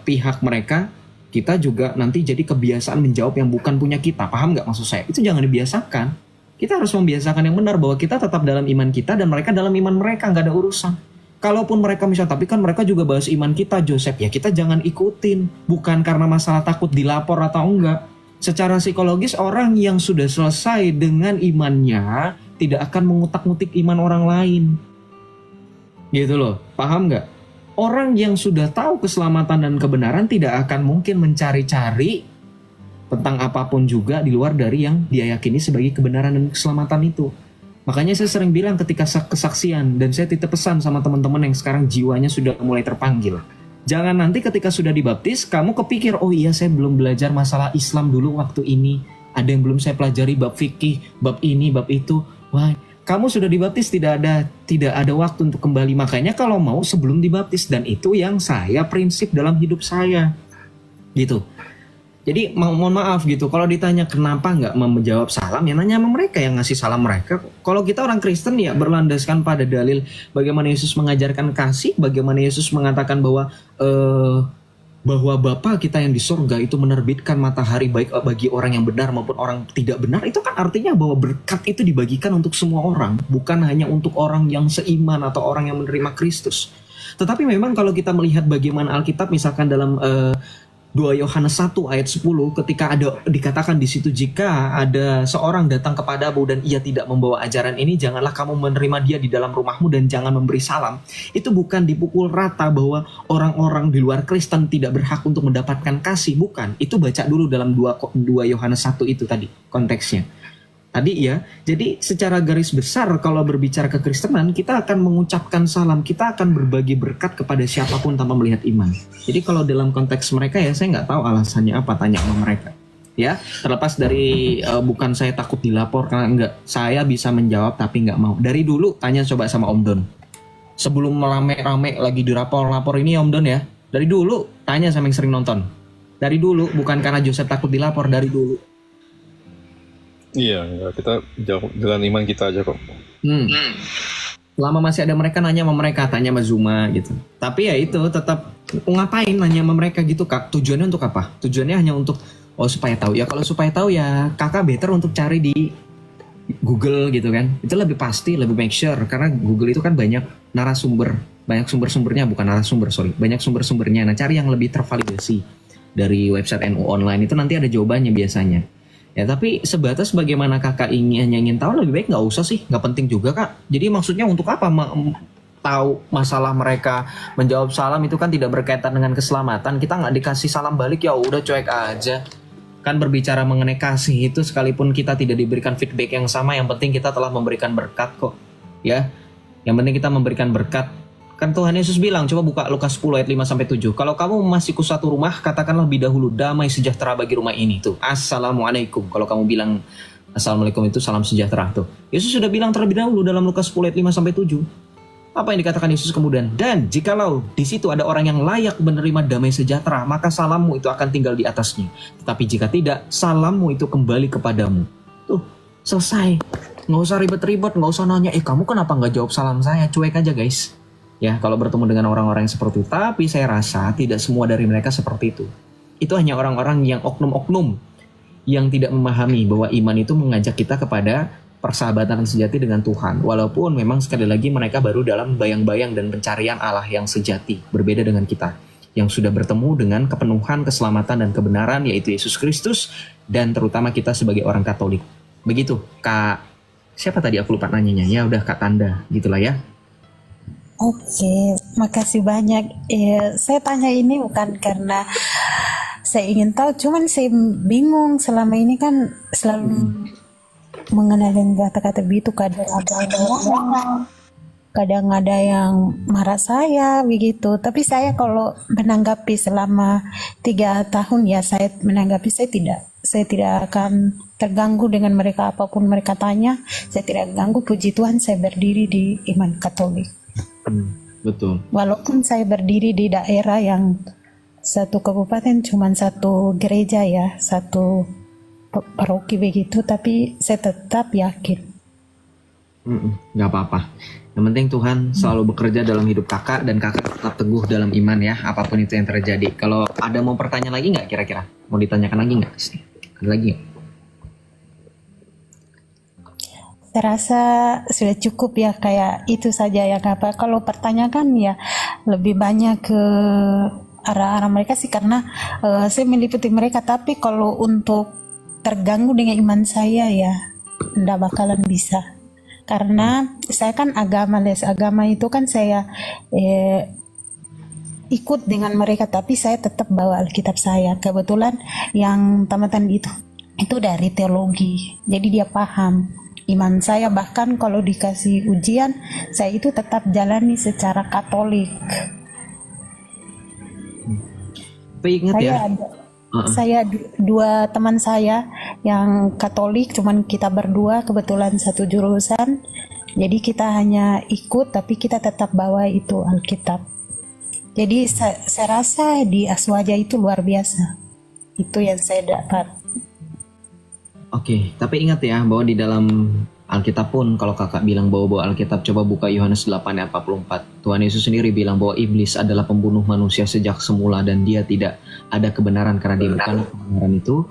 pihak mereka. Kita juga nanti jadi kebiasaan menjawab yang bukan punya kita. Paham nggak maksud saya? Itu jangan dibiasakan. Kita harus membiasakan yang benar, bahwa kita tetap dalam iman kita dan mereka dalam iman mereka, nggak ada urusan. Kalaupun mereka misalnya, tapi kan mereka juga bahas iman kita, Joseph, ya kita jangan ikutin. Bukan karena masalah takut dilapor atau enggak. Secara psikologis, orang yang sudah selesai dengan imannya tidak akan mengutak-ngutik iman orang lain. Gitu loh, paham nggak? Orang yang sudah tahu keselamatan dan kebenaran tidak akan mungkin mencari-cari tentang apapun juga di luar dari yang dia yakini sebagai kebenaran dan keselamatan itu. Makanya saya sering bilang ketika kesaksian, dan saya titip pesan sama teman-teman yang sekarang jiwanya sudah mulai terpanggil. Jangan nanti ketika sudah dibaptis, kamu kepikir, oh iya saya belum belajar masalah Islam dulu waktu ini. Ada yang belum saya pelajari bab fikih, bab ini, bab itu. Wah, kamu sudah dibaptis, tidak ada waktu untuk kembali. Makanya kalau mau sebelum dibaptis, dan itu yang saya prinsip dalam hidup saya. Gitu. Jadi mohon maaf gitu, kalau ditanya kenapa nggak menjawab salam, ya nanya sama mereka yang ngasih salam mereka. Kalau kita orang Kristen ya berlandaskan pada dalil bagaimana Yesus mengajarkan kasih, bagaimana Yesus mengatakan bahwa Bapa kita yang di surga itu menerbitkan matahari baik bagi orang yang benar maupun orang tidak benar. Itu kan artinya bahwa berkat itu dibagikan untuk semua orang, bukan hanya untuk orang yang seiman atau orang yang menerima Kristus. Tetapi memang kalau kita melihat bagaimana Alkitab misalkan dalam 2 Yohanes 1 ayat 10 ketika ada dikatakan di situ, jika ada seorang datang kepadamu dan ia tidak membawa ajaran ini, janganlah kamu menerima dia di dalam rumahmu dan jangan memberi salam. Itu bukan dipukul rata bahwa orang-orang di luar Kristen tidak berhak untuk mendapatkan kasih, bukan. Itu baca dulu dalam 2 Yohanes 1 itu tadi konteksnya. Tadi ya, jadi secara garis besar kalau berbicara kekristenan, kita akan mengucapkan salam, kita akan berbagi berkat kepada siapapun tanpa melihat iman. Jadi kalau dalam konteks mereka ya, saya nggak tahu alasannya apa, tanya sama mereka. Ya, terlepas dari bukan saya takut dilapor, karena enggak, saya bisa menjawab tapi nggak mau. Dari dulu tanya coba sama Om Don. Sebelum rame-rame lagi dirapor-lapor ini Om Don ya, dari dulu tanya sama yang sering nonton. Dari dulu, bukan karena Joseph takut dilapor, dari dulu. Iya, kita jauh dengan iman kita aja kok. Selama masih ada mereka, nanya sama mereka, tanya sama Zuma gitu. Tapi ya itu tetap ngapain nanya sama mereka gitu, Kak? Tujuannya untuk apa? Tujuannya hanya untuk supaya tahu. Ya kalau supaya tahu ya Kakak better untuk cari di Google gitu kan. Itu lebih pasti, lebih make sure, karena Google itu kan banyak narasumber, banyak sumber-sumbernya, bukan narasumber, banyak sumber-sumbernya. Nah, cari yang lebih tervalidasi dari website NU online itu nanti ada jawabannya biasanya. Ya tapi sebatas bagaimana Kakak ingin tahu, lebih baik nggak usah sih, nggak penting juga Kak. Jadi maksudnya untuk apa tahu masalah mereka? Menjawab salam itu kan tidak berkaitan dengan keselamatan. Kita nggak dikasih salam balik, ya udah cuek aja. Kan berbicara mengenai kasih itu, sekalipun kita tidak diberikan feedback yang sama, yang penting kita telah memberikan berkat kok. Ya, yang penting kita memberikan berkat. Kan Tuhan Yesus bilang, coba buka Lukas 10 ayat 5-7. Kalau kamu memasuki satu rumah, katakanlah lebih dahulu, damai sejahtera bagi rumah ini. Tuh, Assalamualaikum. Kalau kamu bilang Assalamualaikum itu salam sejahtera tuh. Yesus sudah bilang terlebih dahulu dalam Lukas 10 ayat 5-7. Apa yang dikatakan Yesus kemudian? Dan jikalau di situ ada orang yang layak menerima damai sejahtera, maka salammu itu akan tinggal di atasnya. Tetapi jika tidak, salammu itu kembali kepadamu. Tuh, selesai. Nggak usah ribet-ribet, nggak usah nanya, kamu kenapa nggak jawab salam saya? Cuek aja guys. Ya, kalau bertemu dengan orang-orang yang seperti itu. Tapi saya rasa tidak semua dari mereka seperti itu. Itu hanya orang-orang yang oknum-oknum, yang tidak memahami bahwa iman itu mengajak kita kepada persahabatan sejati dengan Tuhan. Walaupun memang sekali lagi mereka baru dalam bayang-bayang dan pencarian Allah yang sejati. Berbeda dengan kita, yang sudah bertemu dengan kepenuhan, keselamatan, dan kebenaran, yaitu Yesus Kristus. Dan terutama kita sebagai orang Katolik. Begitu, Kak. Siapa tadi aku lupa nanyanya? Ya udah Kak Tanda, gitulah ya. Oke, makasih banyak. Saya tanya ini bukan karena saya ingin tahu, cuman saya bingung selama ini kan selalu mengenalin kata-kata begitu, kadang ada yang marah saya begitu. Tapi saya kalau menanggapi selama 3 tahun ya, saya menanggapi saya tidak akan terganggu dengan mereka, apapun mereka tanya, saya tidak ganggu. Puji Tuhan saya berdiri di iman Katolik. Betul. Walaupun saya berdiri di daerah yang satu kabupaten cuma satu gereja ya, satu paroki begitu, tapi saya tetap yakin. Nggak apa-apa. Yang penting Tuhan selalu bekerja dalam hidup kakak, dan kakak tetap teguh dalam iman ya, apapun itu yang terjadi. Kalau ada mau pertanyaan lagi nggak kira-kira? Mau ditanyakan lagi nggak? Ada lagi nggak? Saya rasa sudah cukup ya, kayak itu saja ya. Kalau pertanyaan ya lebih banyak ke arah-arah mereka sih, karena saya meliputi mereka. Tapi kalau untuk terganggu dengan iman saya ya tidak bakalan bisa, karena saya kan les agama itu kan saya ikut dengan mereka, tapi saya tetap bawa Alkitab saya. Kebetulan yang tamatan itu dari teologi, jadi dia paham iman saya. Bahkan kalau dikasih ujian, saya itu tetap jalani secara Katolik. Tapi ingat ya, saya 2 teman saya yang Katolik, cuman kita berdua kebetulan satu jurusan, jadi kita hanya ikut, tapi kita tetap bawa itu Alkitab. Jadi saya rasa di Aswaja itu luar biasa. Itu yang saya dapat. Oke, tapi ingat ya bahwa di dalam Alkitab pun, kalau kakak bilang bawa Alkitab, coba buka Yohanes 8 ayat 44. Tuhan Yesus sendiri bilang bahwa iblis adalah pembunuh manusia sejak semula, dan dia tidak ada kebenaran karena dia bukan kebenaran itu.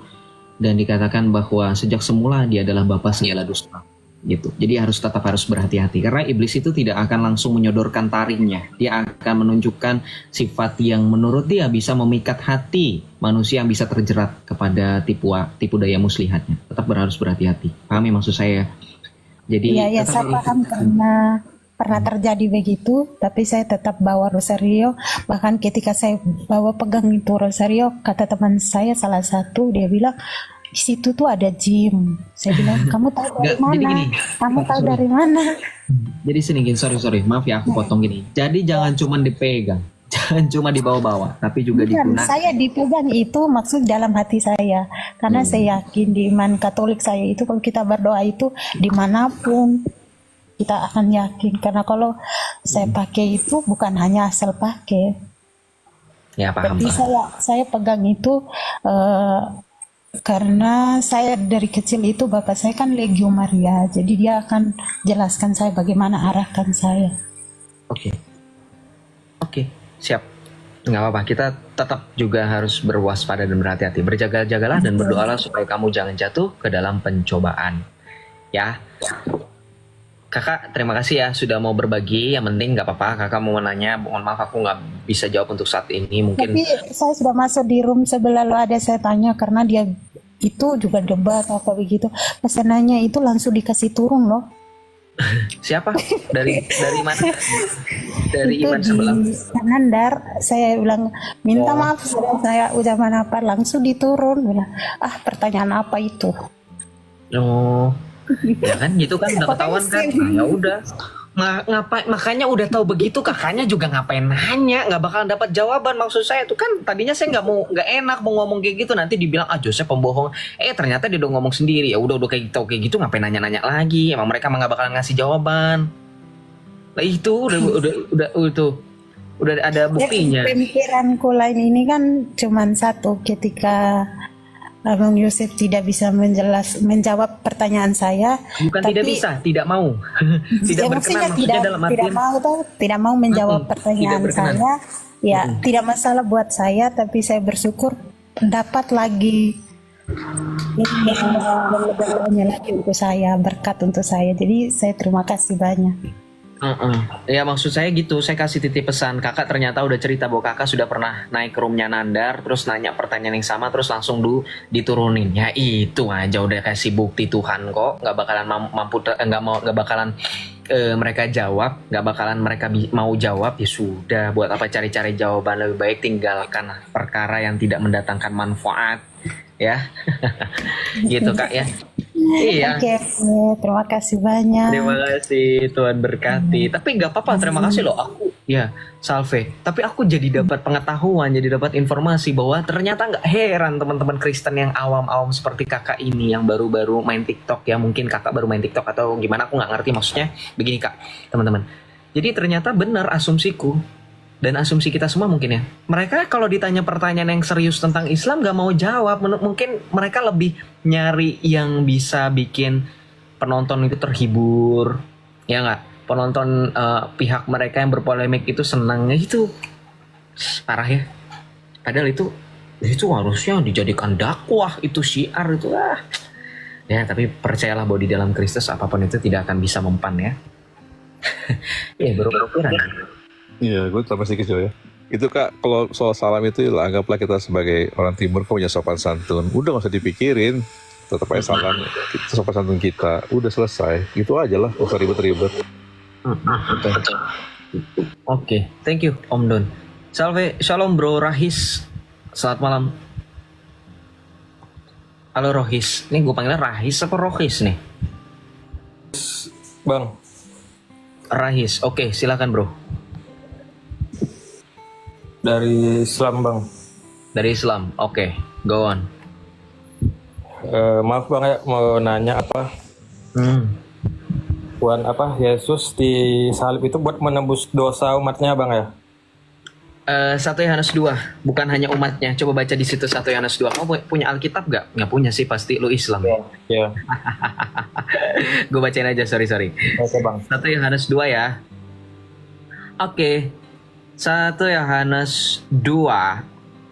Dan dikatakan bahwa sejak semula dia adalah bapa segala dusta. gitu. Jadi tetap harus berhati-hati karena iblis itu tidak akan langsung menyodorkan taringnya. Dia akan menunjukkan sifat yang menurut dia bisa memikat hati manusia yang bisa terjerat kepada tipu daya muslihatnya. Tetap harus berhati-hati. Pahami maksud saya? Jadi Iya, saya paham karena pernah terjadi begitu, tapi saya tetap bawa rosario. Bahkan ketika saya bawa pegang itu rosario, kata teman saya salah satu, dia bilang, di situ tuh ada jin. Saya bilang, kamu tahu dari Nggak, jadi mana? gini. Kamu tahu dari mana? Jadi sini gini, sorry, maaf ya aku potong gini. Jadi jangan cuma dipegang, jangan cuma dibawa-bawa, tapi juga Bukan, digunakan. saya dipegang itu maksud dalam hati saya. Karena saya yakin di iman Katolik saya itu kalau kita berdoa itu dimanapun kita akan yakin. Karena kalau saya pakai itu bukan hanya asal pakai. Ya paham. Tapi saya pegang itu karena saya dari kecil itu bapak saya kan Legio Maria, jadi dia akan jelaskan saya bagaimana arahkan saya. Oke, siap. Nggak apa-apa, kita tetap juga harus berwaspada dan berhati-hati. Berjaga-jagalah dan berdoalah supaya kamu jangan jatuh ke dalam pencobaan. Ya. Kakak, terima kasih ya sudah mau berbagi. Yang penting nggak apa-apa, kakak mau nanya. Mohon maaf aku nggak bisa jawab untuk saat ini. Mungkin Tapi saya sudah masuk di room sebelah, lo ada saya tanya karena dia itu juga debat apa begitu. Pesanannya itu langsung dikasih turun loh. siapa? Dari mana? Dari Itu Iman di sebelah. Nandar, saya bilang minta maaf saya ucapan apa, langsung diturun. Bilang, pertanyaan apa itu? Oh, ya kan gitu kan udah ketahuan kan. Nah, ya udah. Ngapain, makanya udah tahu begitu kakaknya juga ngapain nanya, nggak bakalan dapat jawaban. Maksud saya itu kan tadinya saya nggak enak mau ngomong kayak gitu, nanti dibilang Joseph pembohong. Ternyata dia udah ngomong sendiri. Ya udah kayak gitu ngapain nanya-nanya lagi, emang mereka nggak bakalan ngasih jawaban. Nah itu udah ada buktinya. Pemikiranku lain ini kan cuman satu, ketika Abang Yosef tidak bisa menjawab pertanyaan saya. Bukan tidak bisa, tidak mau. Tidak berkenan, maksudnya dalam artian tidak mau menjawab pertanyaan tidak berkenan. saya. Ya, tidak masalah buat saya, tapi saya bersyukur dapat lagi yang lebih lagi untuk saya, berkat untuk saya. Jadi saya terima kasih banyak. Ya maksud saya gitu, saya kasih titip pesan. Kakak ternyata udah cerita bahwa kakak sudah pernah naik ke roomnya Nandar, terus nanya pertanyaan yang sama, terus langsung diturunin. Ya itu aja udah kasih bukti Tuhan kok, nggak bakalan nggak bakalan mereka jawab, nggak bakalan mereka mau jawab. Ya sudah, buat apa cari-cari jawaban, lebih baik tinggalkan perkara yang tidak mendatangkan manfaat, ya. Gitu kak ya. Iya. Oke, terima kasih banyak. Terima kasih, Tuhan berkati. Tapi nggak apa-apa, terima kasih loh aku. Ya, salve. Tapi aku jadi dapat pengetahuan, jadi dapat informasi bahwa ternyata nggak heran teman-teman Kristen yang awam-awam seperti kakak ini yang baru-baru main TikTok ya. Mungkin kakak baru main TikTok atau gimana, aku nggak ngerti maksudnya. Begini kak, teman-teman. Jadi ternyata benar asumsiku dan asumsi kita semua mungkin ya. Mereka kalau ditanya pertanyaan yang serius tentang Islam nggak mau jawab. Mungkin mereka lebih nyari yang bisa bikin penonton itu terhibur, ya nggak? Penonton pihak mereka yang berpolemik itu senang, itu parah ya. Padahal itu harusnya dijadikan dakwah, itu syiar itu lah. Ya tapi percayalah bahwa di dalam Kristus apapun itu tidak akan bisa mempan ya. Ya baru pikiran. Iya, gue tambah sedikit ya. Itu kak, kalau soal salam itu anggaplah kita sebagai orang timur punya sopan santun. Udah gak usah dipikirin, tetap aja salam. Itu sopan santun kita, udah selesai. Gitu aja lah, gak usah ribet-ribet. Oke, thank you Om Don. Salve, shalom bro Rahis. Selamat malam. Halo Rohis. Ini gue panggilnya Rahis apa Rohis nih? Bang. Rahis, oke silakan bro. Dari Islam bang. Dari Islam, oke, go on. Maaf bang ya, mau nanya apa? Tuhan Yesus disalib itu buat menembus dosa umatnya bang ya? 1 Yohanes 2, bukan hanya umatnya. Coba baca di situ 1 Yohanes 2. Kamu punya Alkitab gak? Nggak punya sih, pasti lu Islam. Iya. Gue bacain aja, sorry. Oke bang. 1 Yohanes 2 ya. Oke. 1 Yohanes 2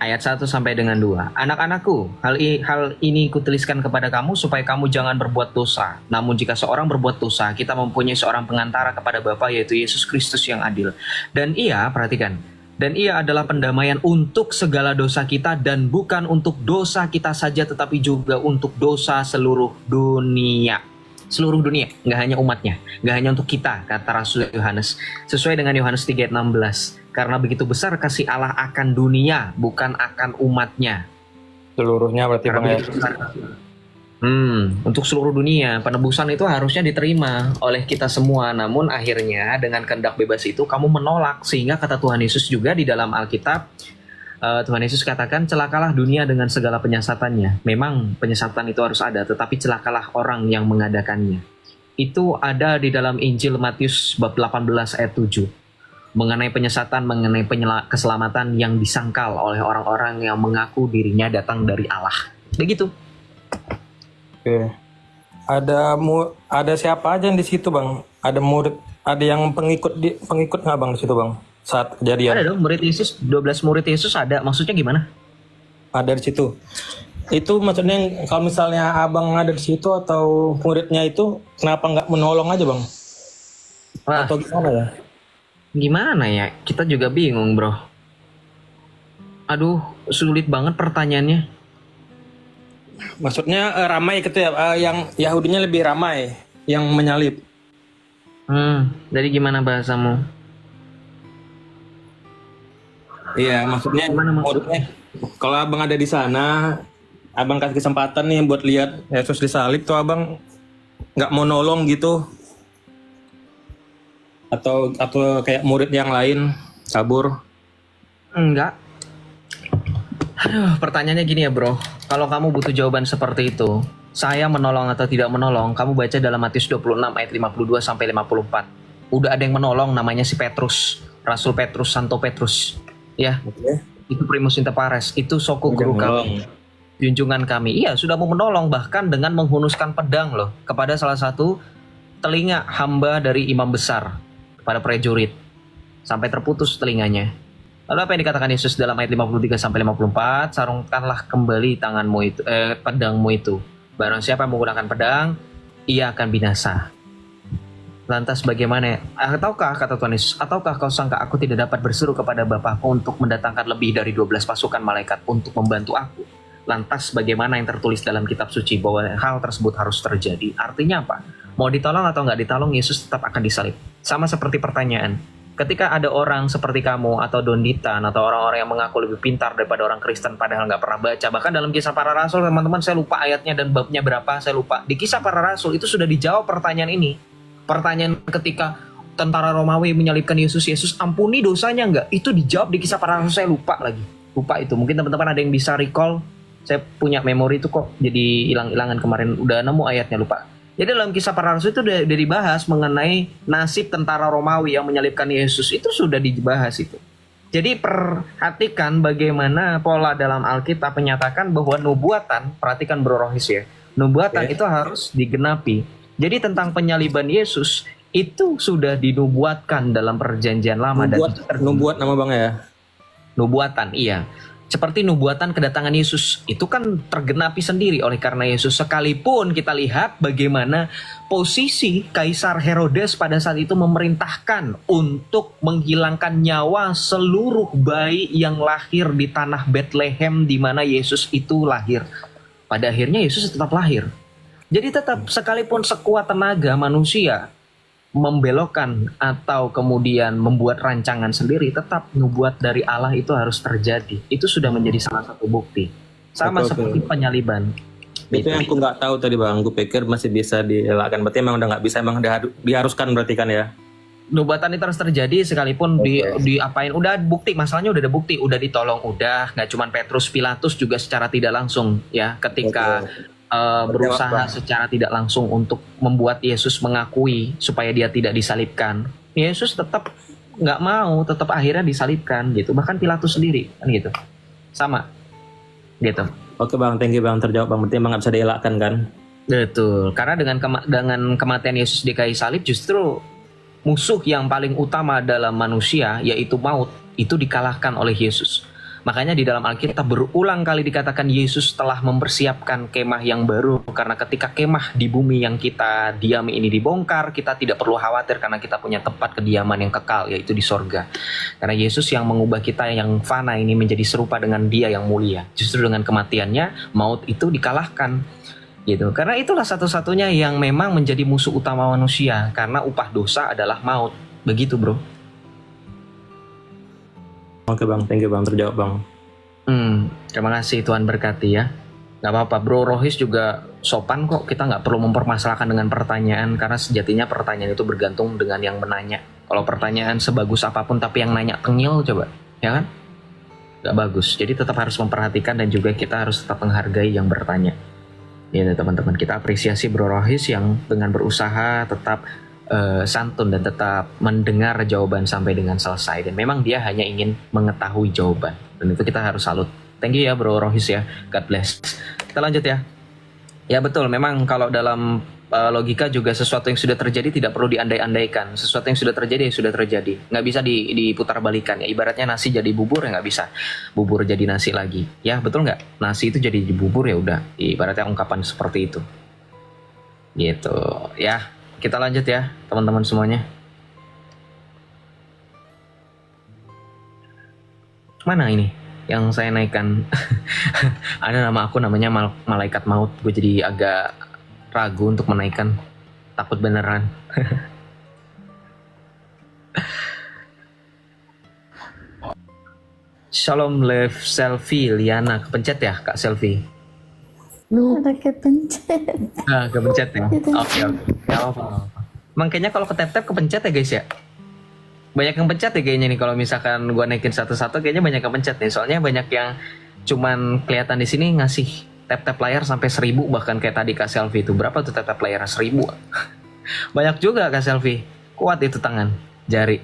Ayat 1 sampai dengan 2. Anak-anakku, hal ini kutuliskan kepada kamu supaya kamu jangan berbuat dosa. Namun jika seorang berbuat dosa, kita mempunyai seorang pengantara kepada Bapa, yaitu Yesus Kristus yang adil. Dan ia, perhatikan, dan ia adalah pendamaian untuk segala dosa kita, dan bukan untuk dosa kita saja, tetapi juga untuk dosa seluruh dunia. Seluruh dunia, nggak hanya umatnya, nggak hanya untuk kita, kata Rasul Yohanes. Sesuai dengan Yohanes 3:16. Karena begitu besar kasih Allah akan dunia, bukan akan umatnya. Seluruhnya berarti Bang ya. Untuk seluruh dunia, penebusan itu harusnya diterima oleh kita semua. Namun akhirnya dengan kehendak bebas itu kamu menolak. Sehingga kata Tuhan Yesus juga di dalam Alkitab, Tuhan Yesus katakan, celakalah dunia dengan segala penyiasatannya. Memang penyesatan itu harus ada, tetapi celakalah orang yang mengadakannya. Itu ada di dalam Injil Matius bab 18 ayat 7. Mengenai penyesatan, mengenai keselamatan yang disangkal oleh orang-orang yang mengaku dirinya datang dari Allah. Begitu. Oke. Ada siapa aja di situ Bang? Ada murid, ada yang pengikut nggak Bang di situ Bang? Saat kejadian. Ada dong murid Yesus, 12 murid Yesus ada. Maksudnya gimana? Ada di situ. Itu maksudnya kalau misalnya abang ada di situ atau muridnya itu, kenapa nggak menolong aja Bang? Wah, Atau gimana ya? gimana ya? Kita juga bingung, bro. Aduh, sulit banget pertanyaannya. Maksudnya ramai gitu ya, yang Yahudinya lebih ramai yang menyalib. Jadi gimana bahasamu? Iya, maksudnya Gimana maksudnya? kalau abang ada di sana, abang kasih kesempatan nih buat lihat Yesus disalib tuh, abang nggak mau nolong gitu? Atau kayak murid yang lain kabur? Enggak. Aduh, pertanyaannya gini ya, bro. Kalau kamu butuh jawaban seperti itu, saya menolong atau tidak menolong, kamu baca dalam Matius 26 ayat 52 sampai 54. Udah ada yang menolong, namanya si Petrus, Rasul Petrus, Santo Petrus. Ya. Itu primus inter pares, itu soku guru kami. Junjungan kami. Iya, sudah mau menolong, bahkan dengan menghunuskan pedang loh kepada salah satu telinga hamba dari imam besar, kepada prajurit, sampai terputus telinganya. Lalu apa yang dikatakan Yesus dalam ayat 53 sampai 54? Sarungkanlah kembali tanganmu itu, pedangmu itu. Barang siapa yang menggunakan pedang, ia akan binasa. Lantas bagaimana? Ataukah, kata Tuhan Yesus, ataukah kau sangka aku tidak dapat berseru kepada Bapakku untuk mendatangkan lebih dari 12 pasukan malaikat untuk membantu aku? Lantas bagaimana yang tertulis dalam kitab suci bahwa hal tersebut harus terjadi? Artinya apa? Mau ditolong atau nggak ditolong, Yesus tetap akan disalib. Sama seperti pertanyaan, ketika ada orang seperti kamu atau Donditan atau orang-orang yang mengaku lebih pintar daripada orang Kristen padahal nggak pernah baca, bahkan dalam Kisah Para Rasul, teman-teman, saya lupa ayatnya dan babnya berapa, saya lupa. Di Kisah Para Rasul itu sudah dijawab pertanyaan ini. Pertanyaan ketika tentara Romawi menyalibkan Yesus, Yesus ampuni dosanya nggak? Itu dijawab di Kisah Para Rasul, saya lupa lagi. Lupa itu, mungkin teman-teman ada yang bisa recall. Saya punya memori itu kok jadi hilang-hilangan kemarin, udah nemu ayatnya, lupa. Jadi dalam Kisah Para Rasul itu udah dibahas mengenai nasib tentara Romawi yang menyalibkan Yesus, itu sudah dibahas itu. Jadi perhatikan bagaimana pola dalam Alkitab menyatakan bahwa nubuatan, perhatikan Bro Rohis ya, nubuatan itu harus digenapi. Jadi tentang penyaliban Yesus itu sudah dinubuatkan dalam perjanjian lama. Nubuat nama bang ya? Nubuatan, iya. Seperti nubuatan kedatangan Yesus, itu kan tergenapi sendiri oleh karena Yesus. Sekalipun kita lihat bagaimana posisi Kaisar Herodes pada saat itu memerintahkan untuk menghilangkan nyawa seluruh bayi yang lahir di tanah Bethlehem di mana Yesus itu lahir. Pada akhirnya Yesus tetap lahir. Jadi tetap sekalipun sekuat tenaga manusia membelokkan atau kemudian membuat rancangan sendiri, tetap nubuat dari Allah itu harus terjadi. Itu sudah menjadi salah satu bukti. Sama seperti penyaliban. Itu yang aku nggak tahu tadi bang. Gue pikir masih bisa dielakkan. Berarti emang udah nggak bisa, emang diharuskan berarti kan ya? Nubuatan itu harus terjadi sekalipun diapain. Udah bukti, masalahnya udah ada bukti, udah ditolong, udah. Nggak cuma Petrus, Pilatus juga secara tidak langsung ya, ketika berusaha secara tidak langsung untuk membuat Yesus mengakui supaya dia tidak disalibkan. Yesus tetap nggak mau, tetap akhirnya disalibkan gitu. Bahkan Pilatus sendiri kan gitu. Sama gitu. Oke bang, thank you bang, terjawab bang. Berarti emang nggak bisa dielakkan kan? Betul. Karena dengan kematian Yesus di kayu salib, justru musuh yang paling utama dalam manusia yaitu maut itu dikalahkan oleh Yesus. Makanya di dalam Alkitab berulang kali dikatakan Yesus telah mempersiapkan kemah yang baru. Karena ketika kemah di bumi yang kita diami ini dibongkar, kita tidak perlu khawatir karena kita punya tempat kediaman yang kekal, yaitu di sorga. Karena Yesus yang mengubah kita yang fana ini menjadi serupa dengan Dia yang mulia. Justru dengan kematiannya, maut itu dikalahkan. Gitu. Karena itulah satu-satunya yang memang menjadi musuh utama manusia. Karena upah dosa adalah maut. Begitu bro. Oke bang, thank you bang, terjawab bang. Terima kasih, Tuhan berkati ya. Gak apa-apa, Bro Rohis juga sopan kok. Kita nggak perlu mempermasalahkan dengan pertanyaan, karena sejatinya pertanyaan itu bergantung dengan yang menanya. Kalau pertanyaan sebagus apapun tapi yang nanya tengil, coba, ya kan? Gak bagus. Jadi tetap harus memperhatikan dan juga kita harus tetap menghargai yang bertanya. Ya teman-teman, kita apresiasi Bro Rohis yang dengan berusaha tetap santun dan tetap mendengar jawaban sampai dengan selesai, dan memang dia hanya ingin mengetahui jawaban, dan itu kita harus salut. Thank you ya Bro Rohis ya, God bless. Kita lanjut ya. Ya betul, memang kalau dalam logika juga sesuatu yang sudah terjadi tidak perlu diandai-andaikan. Sesuatu yang sudah terjadi ya sudah terjadi, nggak bisa diputar balikan ya. Ibaratnya nasi jadi bubur ya nggak bisa bubur jadi nasi lagi ya, betul nggak? Nasi itu jadi bubur ya udah, ibaratnya ungkapan seperti itu gitu ya. Kita lanjut ya teman-teman semuanya. Mana ini yang saya naikkan? Ada nama aku namanya Malaikat Maut. Gue jadi agak ragu untuk menaikkan. Takut beneran. Shalom Lev Selfie Liana. Kepencet ya Kak Selfie? Lu udah kepencet. Kepencet ya? Oke. Gak apa-apa. Makanya kalau ketep-tep kepencet ya guys ya? Banyak yang pencet ya kayaknya nih. Kalau misalkan gua naikin satu-satu kayaknya banyak yang pencet nih. Soalnya banyak yang cuman kelihatan di sini ngasih tap-tap layar sampai 1000, bahkan kayak tadi Kak Selfie itu. Berapa tuh tap-tap layar? 1000. Banyak juga Kak Selfie. Kuat itu tangan, jari.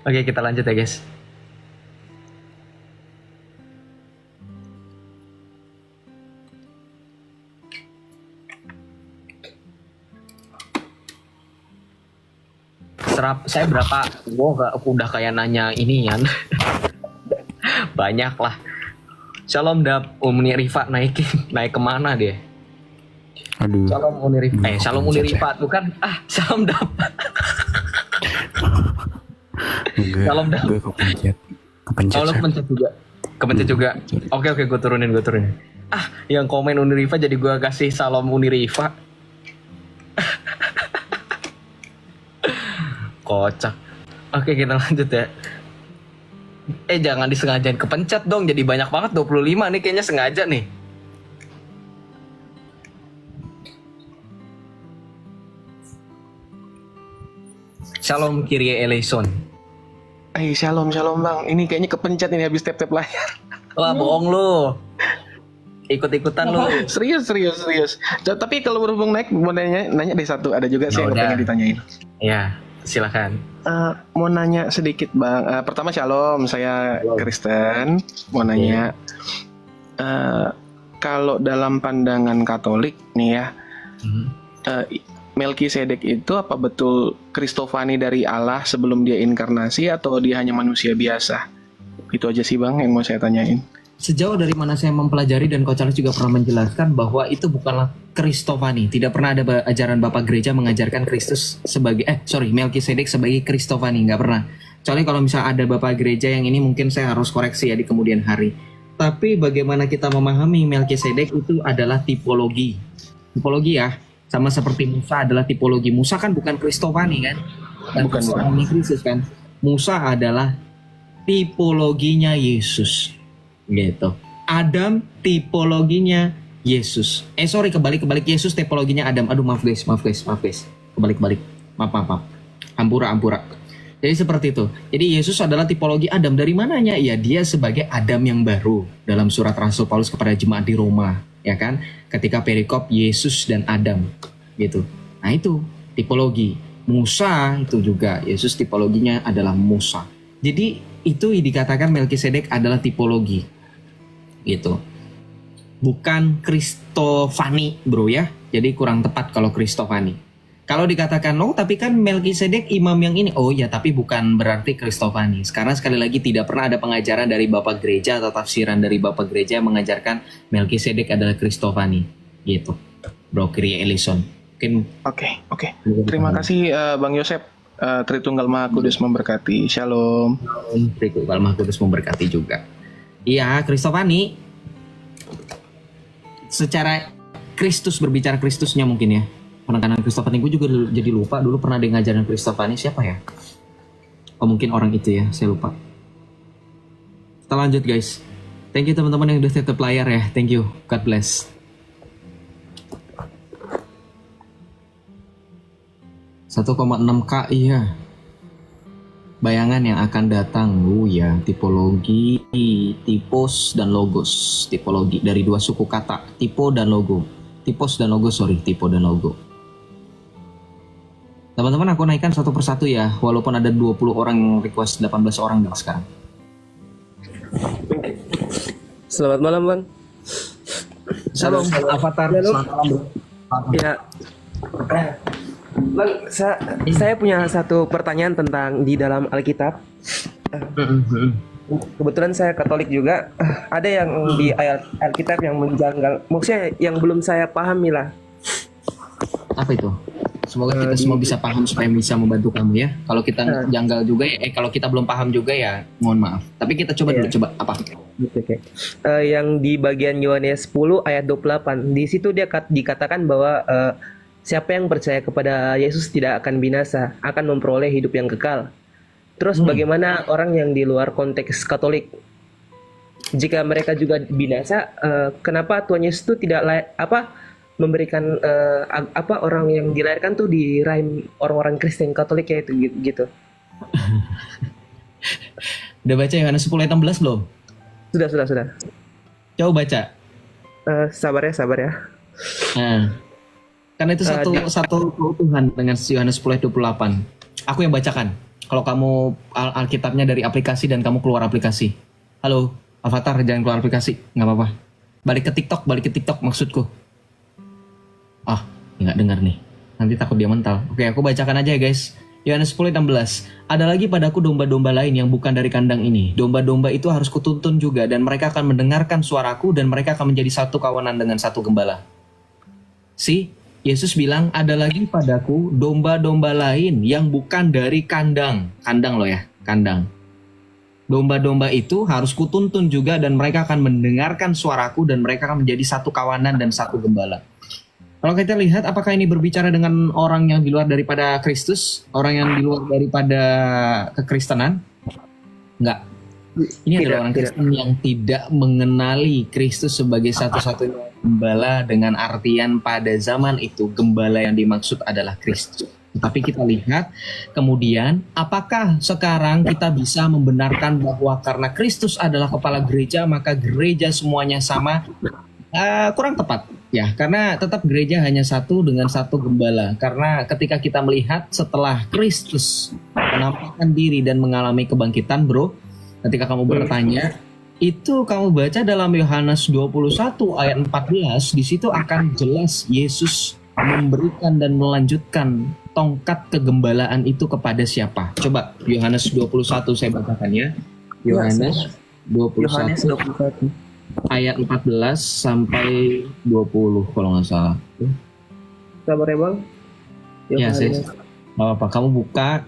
Oke, kita lanjut ya guys. Saya berapa? Udah kayak nanya ini ya. Banyak lah. Shalom Dap, Uni Rifa naik kemana dia? Aduh. Shalom Uni Rifa. Shalom Uni Rifa bukan? Shalom Dap. Shalom Dap. Gue kepencet. Kalau kepencet juga. Kepencet juga. Oke, gue turunin. Yang komen Uni Rifa jadi gue kasih Shalom Uni Rifa. Kocak. Oke, kita lanjut ya. Jangan disengajain kepencet dong. Jadi banyak banget 25 nih, kayaknya sengaja nih. Shalom Kyrie eleison. Shalom bang. Ini kayaknya kepencet ini habis tap-tap layar. Wah, bohong lu. Ikut-ikutan lu. Serius. Tapi kalau berhubung naik, mau nanya deh satu. Ada juga sih yang pengen ditanyain. Ya, silakan. Mau nanya sedikit bang. Pertama shalom, saya Kristen. Mau nanya, kalau dalam pandangan Katolik nih ya, Melkisedek itu apa betul Kristofani dari Allah sebelum dia inkarnasi, atau dia hanya manusia biasa? Itu aja sih bang yang mau saya tanyain. Sejauh dari mana saya mempelajari, dan Coach Charles juga pernah menjelaskan bahwa itu bukanlah Kristofani. Tidak pernah ada ajaran Bapak Gereja mengajarkan Kristus sebagai Melkisedek sebagai Kristofani, nggak pernah. Kecuali kalau misalnya ada Bapak Gereja yang ini mungkin saya harus koreksi ya di kemudian hari. Tapi bagaimana kita memahami Melkisedek itu adalah tipologi. Tipologi ya, sama seperti Musa adalah tipologi. Musa kan bukan Kristofani kan? Dan bukan Kristus kan? Musa adalah tipologinya Yesus. Gitu. Adam tipologinya Yesus. Kebalik Yesus tipologinya Adam. Aduh, maaf guys. Kebalik. Maaf. Ampura. Jadi seperti itu. Jadi Yesus adalah tipologi Adam. Dari mananya? Ya, dia sebagai Adam yang baru dalam surat Rasul Paulus kepada jemaat di Roma, ya kan? Ketika perikop Yesus dan Adam, gitu. Nah, itu tipologi. Musa itu juga Yesus tipologinya adalah Musa. Jadi itu dikatakan Melkisedek adalah tipologi. Gitu. Bukan Kristofani bro ya. Jadi kurang tepat kalau Kristofani. Kalau dikatakan, oh tapi kan Melkisedek imam yang ini. Oh ya, tapi bukan berarti Kristofanis. Karena sekali lagi tidak pernah ada pengajaran dari Bapak Gereja atau tafsiran dari Bapak Gereja yang mengajarkan Melkisedek adalah Kristofani. Gitu. Bro Kyrie Eleison. Mungkin Oke. Terima kasih Bang Yosep. Tritunggal Maha Kudus memberkati. Shalom. Tritunggal Maha Kudus memberkati juga. Iya, Kristofani. Secara Kristus, berbicara Kristusnya mungkin ya. Penekanan Kristofani, gue juga jadi lupa dulu pernah ada yang ngajarin Kristofani, siapa ya? Oh mungkin orang itu ya, saya lupa. Kita lanjut guys. Thank you teman-teman yang udah tetap layar ya. Thank you, God bless. .6K iya. Bayangan yang akan datang, ya, tipologi, tipos dan logos. Tipologi dari dua suku kata, tipo dan logo. Tipos dan logo, tipo dan logo. Teman-teman, aku naikkan satu persatu ya, walaupun ada 20 orang yang request, 18 orang dah sekarang. Selamat malam Bang. Salam, Avatar. Selamat malam bro. Ya, Bang, saya punya satu pertanyaan tentang di dalam Alkitab. Kebetulan saya Katolik juga. Ada yang di ayat Alkitab yang menjanggal, maksudnya yang belum saya pahami lah. Apa itu? Semoga kita semua bisa paham supaya bisa membantu kamu ya. Kalau kita janggal juga ya, kalau kita belum paham juga ya, mohon maaf. Tapi kita coba dulu, coba apa? Oke. Yang di bagian Yohanes 10 ayat 28, di situ dia dikatakan bahwa siapa yang percaya kepada Yesus tidak akan binasa, akan memperoleh hidup yang kekal. Terus bagaimana orang yang di luar konteks Katolik? Jika mereka juga binasa, kenapa Tuhan Yesus itu tidak memberikan orang yang dilahirkan tuh di rahim orang-orang Kristen Katolik ya itu gitu. Udah baca Yohanes 10 ayat 16 belum? Sudah. Coba baca. Sabar ya. Nah, karena itu satu keutuhan dengan Yohanes 10 ayat 28. Aku yang bacakan. Kalau kamu Alkitabnya dari aplikasi dan kamu keluar aplikasi. Halo, Avatar, jangan keluar aplikasi, nggak apa-apa. Balik ke TikTok maksudku. Nggak dengar nih. Nanti takut dia mental. Oke, aku bacakan aja ya guys. Yohanes 10:16. Ada lagi padaku domba-domba lain yang bukan dari kandang ini. Domba-domba itu harus kutuntun juga, dan mereka akan mendengarkan suaraku, dan mereka akan menjadi satu kawanan dengan satu gembala. Yesus bilang, ada lagi padaku domba-domba lain yang bukan dari kandang. Kandang loh ya, kandang. Domba-domba itu harus kutuntun juga, dan mereka akan mendengarkan suaraku, dan mereka akan menjadi satu kawanan dan satu gembala. Kalau kita lihat, apakah ini berbicara dengan orang yang di luar daripada Kristus? Orang yang di luar daripada kekristenan? Enggak. Ini adalah orang Kristen yang tidak mengenali Kristus sebagai satu-satunya gembala, dengan artian pada zaman itu gembala yang dimaksud adalah Kristus. Tapi kita lihat kemudian, apakah sekarang kita bisa membenarkan bahwa karena Kristus adalah kepala gereja, maka gereja semuanya sama? Kurang tepat ya, karena tetap gereja hanya satu dengan satu gembala. Karena ketika kita melihat setelah Kristus menampakkan diri dan mengalami kebangkitan, bro, ketika kamu bertanya, itu kamu baca dalam Yohanes 21 ayat 14, di situ akan jelas Yesus memberikan dan melanjutkan tongkat kegembalaan itu kepada siapa. Coba Yohanes 21 saya bacakan ya. Yohanes 21 ayat 14 sampai 20 kalau nggak salah. Sabar ya Bang. Ya, saya nggak apa-apa. Kamu buka,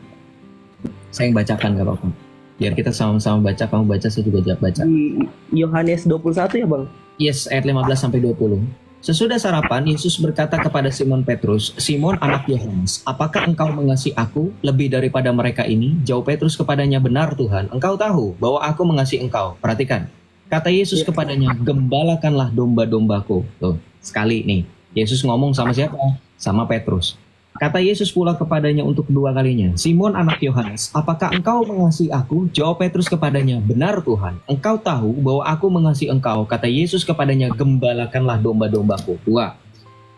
saya yang bacakan nggak apa-apa. Biar kita sama-sama baca, kamu baca, saya juga baca. Di Yohanes 21 ya Bang? Yes, ayat 15 sampai 20. Sesudah sarapan, Yesus berkata kepada Simon Petrus, Simon anak Yohanes, apakah engkau mengasihi aku lebih daripada mereka ini? Jawab Petrus kepadanya, benar Tuhan, engkau tahu bahwa aku mengasihi engkau. Perhatikan. Kata Yesus kepadanya, gembalakanlah domba-dombaku. Tuh, sekali nih. Yesus ngomong sama siapa? Sama Petrus. Kata Yesus pula kepadanya untuk kedua kalinya, Simon anak Yohanes, apakah engkau mengasihi aku? Jawab Petrus kepadanya, benar Tuhan, engkau tahu bahwa aku mengasihi engkau. Kata Yesus kepadanya, gembalakanlah domba-dombaku. Dua.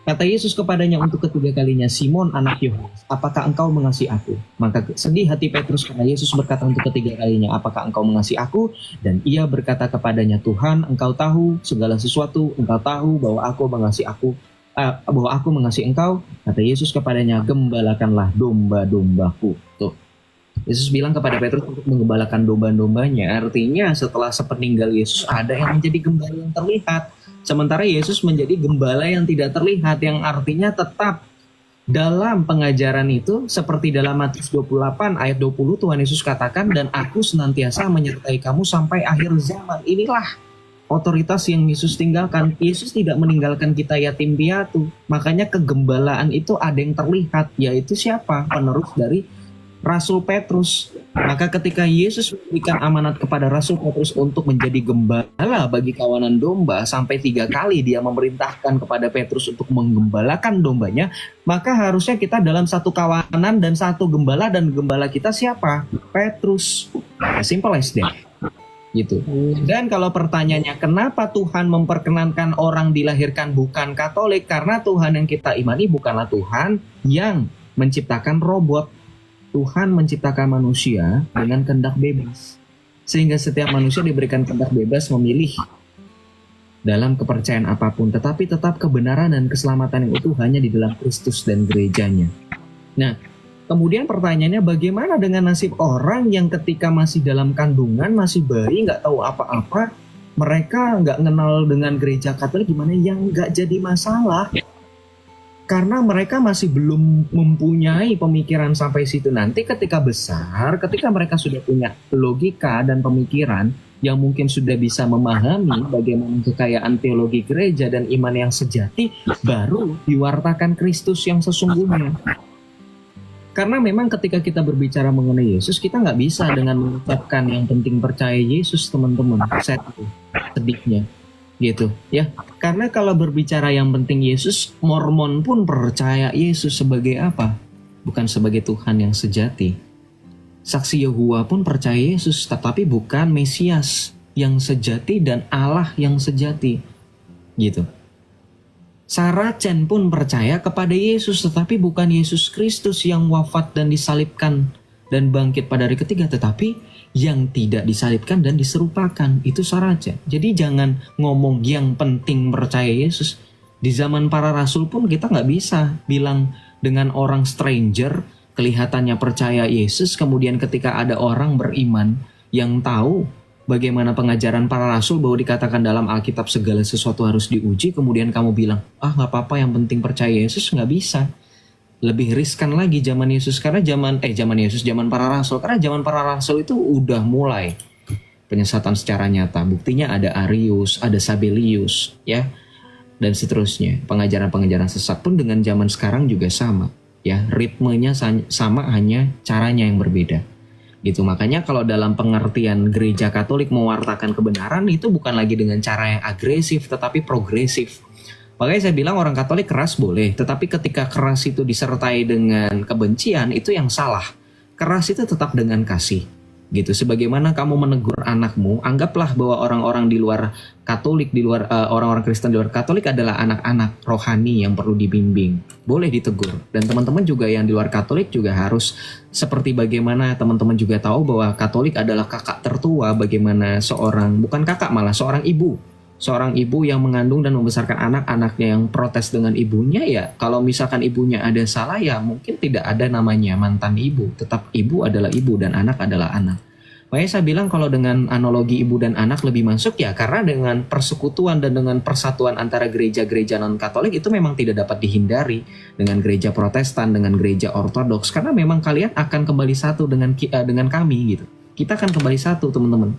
Kata Yesus kepadanya untuk ketiga kalinya, Simon anak Yohanes, apakah engkau mengasihi aku? Maka sedih hati Petrus karena Yesus berkata untuk ketiga kalinya, apakah engkau mengasihi aku? Dan ia berkata kepadanya, Tuhan, engkau tahu segala sesuatu, engkau tahu bahwa aku mengasihi aku. bahwa aku mengasihi engkau, kata Yesus kepadanya, gembalakanlah domba-dombaku. Tuh. Yesus bilang kepada Petrus untuk menggembalakan domba-dombanya. Artinya setelah sepeninggal Yesus ada yang menjadi gembala yang terlihat. Sementara Yesus menjadi gembala yang tidak terlihat, yang artinya tetap dalam pengajaran itu seperti dalam Matius 28 ayat 20 Tuhan Yesus katakan, dan aku senantiasa menyertai kamu sampai akhir zaman. Inilah otoritas yang Yesus tinggalkan. Yesus tidak meninggalkan kita yatim piatu. Makanya kegembalaan itu ada yang terlihat, yaitu siapa? Penerus dari Rasul Petrus. Maka ketika Yesus memberikan amanat kepada Rasul Petrus untuk menjadi gembala bagi kawanan domba, sampai 3 kali dia memerintahkan kepada Petrus untuk menggembalakan dombanya, maka harusnya kita dalam satu kawanan dan satu gembala, dan gembala kita siapa? Petrus. Simple as that. Gitu. Dan kalau pertanyaannya kenapa Tuhan memperkenankan orang dilahirkan bukan Katolik? Karena Tuhan yang kita imani bukanlah Tuhan yang menciptakan robot. Tuhan menciptakan manusia dengan kehendak bebas, sehingga setiap manusia diberikan kehendak bebas memilih dalam kepercayaan apapun, tetapi tetap kebenaran dan keselamatan yang utuh hanya di dalam Kristus dan gerejanya. Nah, kemudian pertanyaannya, bagaimana dengan nasib orang yang ketika masih dalam kandungan, masih bayi, nggak tahu apa-apa, mereka nggak kenal dengan gereja Katolik, gimana? Yang nggak jadi masalah. Karena mereka masih belum mempunyai pemikiran sampai situ. Nanti ketika besar, ketika mereka sudah punya logika dan pemikiran yang mungkin sudah bisa memahami bagaimana kekayaan teologi gereja dan iman yang sejati, baru diwartakan Kristus yang sesungguhnya. Karena memang ketika kita berbicara mengenai Yesus, kita nggak bisa dengan mengucapkan yang penting percaya Yesus, teman-teman. Saya tahu sedihnya. Gitu ya, karena kalau berbicara yang penting Yesus, Mormon pun percaya Yesus sebagai apa? Bukan sebagai Tuhan yang sejati. Saksi Yehova pun percaya Yesus, tetapi bukan Mesias yang sejati dan Allah yang sejati. Gitu. Saracen pun percaya kepada Yesus, tetapi bukan Yesus Kristus yang wafat dan disalibkan dan bangkit pada hari ketiga, tetapi yang tidak disalibkan dan diserupakan. Itu Saracen. Jadi jangan ngomong yang penting percaya Yesus. Di zaman para rasul pun kita nggak bisa bilang dengan orang stranger kelihatannya percaya Yesus, kemudian ketika ada orang beriman yang tahu bagaimana pengajaran para rasul bahwa dikatakan dalam Alkitab segala sesuatu harus diuji, kemudian kamu bilang, nggak apa-apa yang penting percaya Yesus, nggak bisa. Lebih riskan lagi zaman Yesus, karena zaman para rasul, karena zaman para rasul itu udah mulai penyesatan secara nyata. Buktinya ada Arius, ada Sabellius, ya, dan seterusnya. Pengajaran-pengajaran sesat pun dengan zaman sekarang juga sama, ya, ritmenya sama, hanya caranya yang berbeda. Gitu. Makanya kalau dalam pengertian gereja Katolik mewartakan kebenaran itu bukan lagi dengan cara yang agresif, tetapi progresif. Makanya saya bilang orang Katolik keras boleh, tetapi ketika keras itu disertai dengan kebencian, itu yang salah. Keras itu tetap dengan kasih. Gitu. Sebagaimana kamu menegur anakmu, anggaplah bahwa orang-orang di luar Katolik, orang-orang Kristen di luar Katolik adalah anak-anak rohani yang perlu dibimbing. Boleh ditegur. Dan teman-teman juga yang di luar Katolik juga harus seperti bagaimana teman-teman juga tahu bahwa Katolik adalah kakak tertua, bagaimana bukan kakak malah seorang ibu. Seorang ibu yang mengandung dan membesarkan anak-anaknya yang protes dengan ibunya, ya kalau misalkan ibunya ada salah, ya mungkin tidak ada namanya mantan ibu. Tetap ibu adalah ibu dan anak adalah anak. Makanya saya bilang kalau dengan analogi ibu dan anak lebih masuk, ya karena dengan persekutuan dan dengan persatuan antara gereja-gereja non-Katolik itu memang tidak dapat dihindari dengan gereja Protestan, dengan gereja Ortodoks, karena memang kalian akan kembali satu dengan kami gitu. Kita akan kembali satu, teman-teman.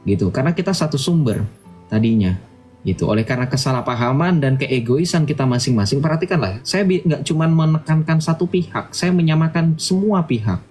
Gitu. Karena kita satu sumber tadinya gitu. Oleh karena kesalahpahaman dan keegoisan kita masing-masing, perhatikanlah, saya nggak cuma menekankan satu pihak, saya menyamakan semua pihak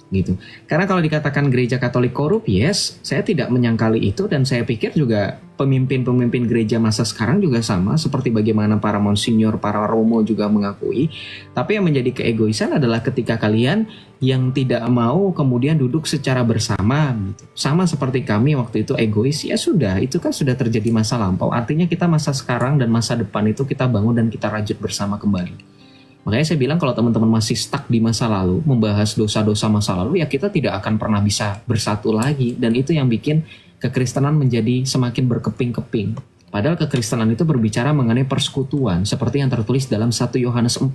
gitu. Karena kalau dikatakan gereja Katolik korup, yes, saya tidak menyangkali itu, dan saya pikir juga pemimpin-pemimpin gereja masa sekarang juga sama, seperti bagaimana para monsinyur, para romo juga mengakui. Tapi yang menjadi keegoisan adalah ketika kalian yang tidak mau kemudian duduk secara bersama gitu. Sama seperti kami waktu itu egois, ya sudah, itu kan sudah terjadi masa lampau. Artinya kita masa sekarang dan masa depan itu kita bangun dan kita rajut bersama kembali. Makanya saya bilang kalau teman-teman masih stuck di masa lalu, membahas dosa-dosa masa lalu, ya kita tidak akan pernah bisa bersatu lagi. Dan itu yang bikin kekristenan menjadi semakin berkeping-keping. Padahal kekristenan itu berbicara mengenai persekutuan seperti yang tertulis dalam 1 Yohanes 1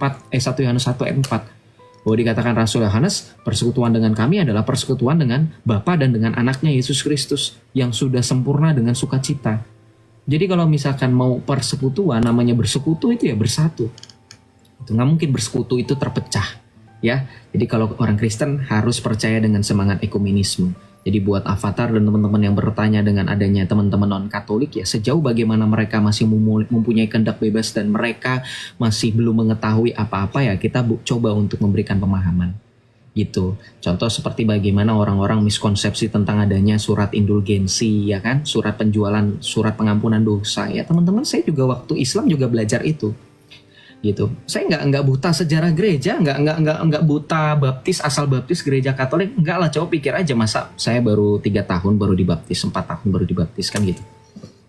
ayat 4. Bahwa dikatakan Rasul Yohanes, persekutuan dengan kami adalah persekutuan dengan Bapa dan dengan anaknya Yesus Kristus yang sudah sempurna dengan sukacita. Jadi kalau misalkan mau persekutuan, namanya bersekutu itu ya bersatu. Itu nggak mungkin bersekutu itu terpecah. Ya, jadi kalau orang Kristen harus percaya dengan semangat ekumenisme. Jadi buat Avatar dan teman-teman yang bertanya dengan adanya teman-teman non-Katolik ya, sejauh bagaimana mereka masih mempunyai kehendak bebas dan mereka masih belum mengetahui apa-apa ya, kita coba untuk memberikan pemahaman gitu. Contoh seperti bagaimana orang-orang miskonsepsi tentang adanya surat indulgensi ya kan, surat penjualan, surat pengampunan dosa ya. Teman-teman, saya juga waktu Islam juga belajar itu. Gitu. Saya nggak buta sejarah gereja, nggak buta baptis, asal baptis gereja Katolik, nggak lah. Coba pikir aja, masa saya baru 3 tahun baru dibaptis, 4 tahun baru dibaptis kan gitu.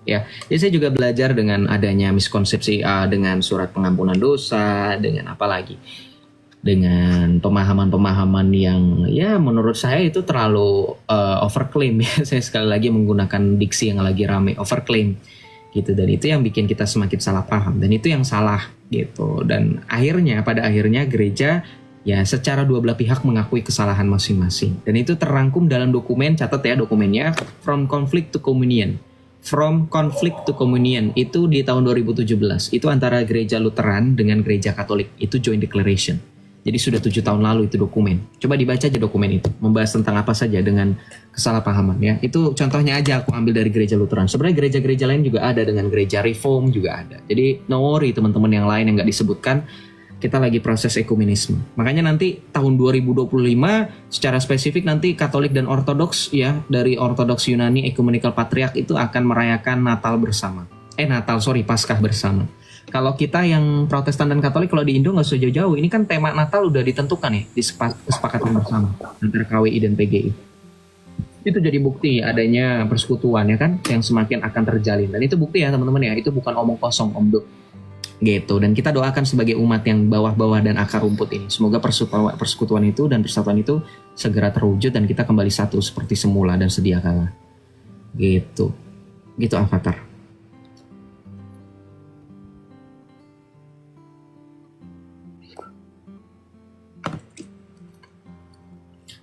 Ya, jadi saya juga belajar dengan adanya miskonsepsi dengan surat pengampunan dosa, dengan apa lagi, dengan pemahaman-pemahaman yang ya menurut saya itu terlalu overclaim ya. Saya sekali lagi menggunakan diksi yang lagi rame, overclaim gitu, dan itu yang bikin kita semakin salah paham dan itu yang salah gitu. Dan pada akhirnya gereja ya secara dua belah pihak mengakui kesalahan masing-masing, dan itu terangkum dalam dokumen, catat ya dokumennya, From Conflict to Communion. From Conflict to Communion itu di tahun 2017, itu antara gereja Lutheran dengan gereja Katolik, itu joint declaration. Jadi sudah 7 tahun lalu itu dokumen. Coba dibaca aja dokumen itu, membahas tentang apa saja dengan kesalahpahaman ya. Itu contohnya aja aku ambil dari gereja Lutheran. Sebenarnya gereja-gereja lain juga ada, dengan gereja Reform juga ada. Jadi no worry teman-teman yang lain yang nggak disebutkan, kita lagi proses ekumenisme. Makanya nanti tahun 2025 secara spesifik nanti Katolik dan Ortodoks ya, dari Ortodoks Yunani Ecumenical Patriarch itu akan merayakan Natal bersama. Paskah bersama. Kalau kita yang Protestan dan Katolik, kalau di Indo nggak usah jauh-jauh, ini kan tema Natal udah ditentukan ya, disepakati bersama antara KWI dan PGI. Itu jadi bukti adanya persekutuan ya kan, yang semakin akan terjalin. Dan itu bukti ya teman-teman ya, itu bukan omong kosong, omdo gitu. Dan kita doakan sebagai umat yang bawah-bawah dan akar rumput ini, semoga persekutuan itu dan persatuan itu segera terwujud dan kita kembali satu seperti semula dan sedia kala. Gitu Avatar.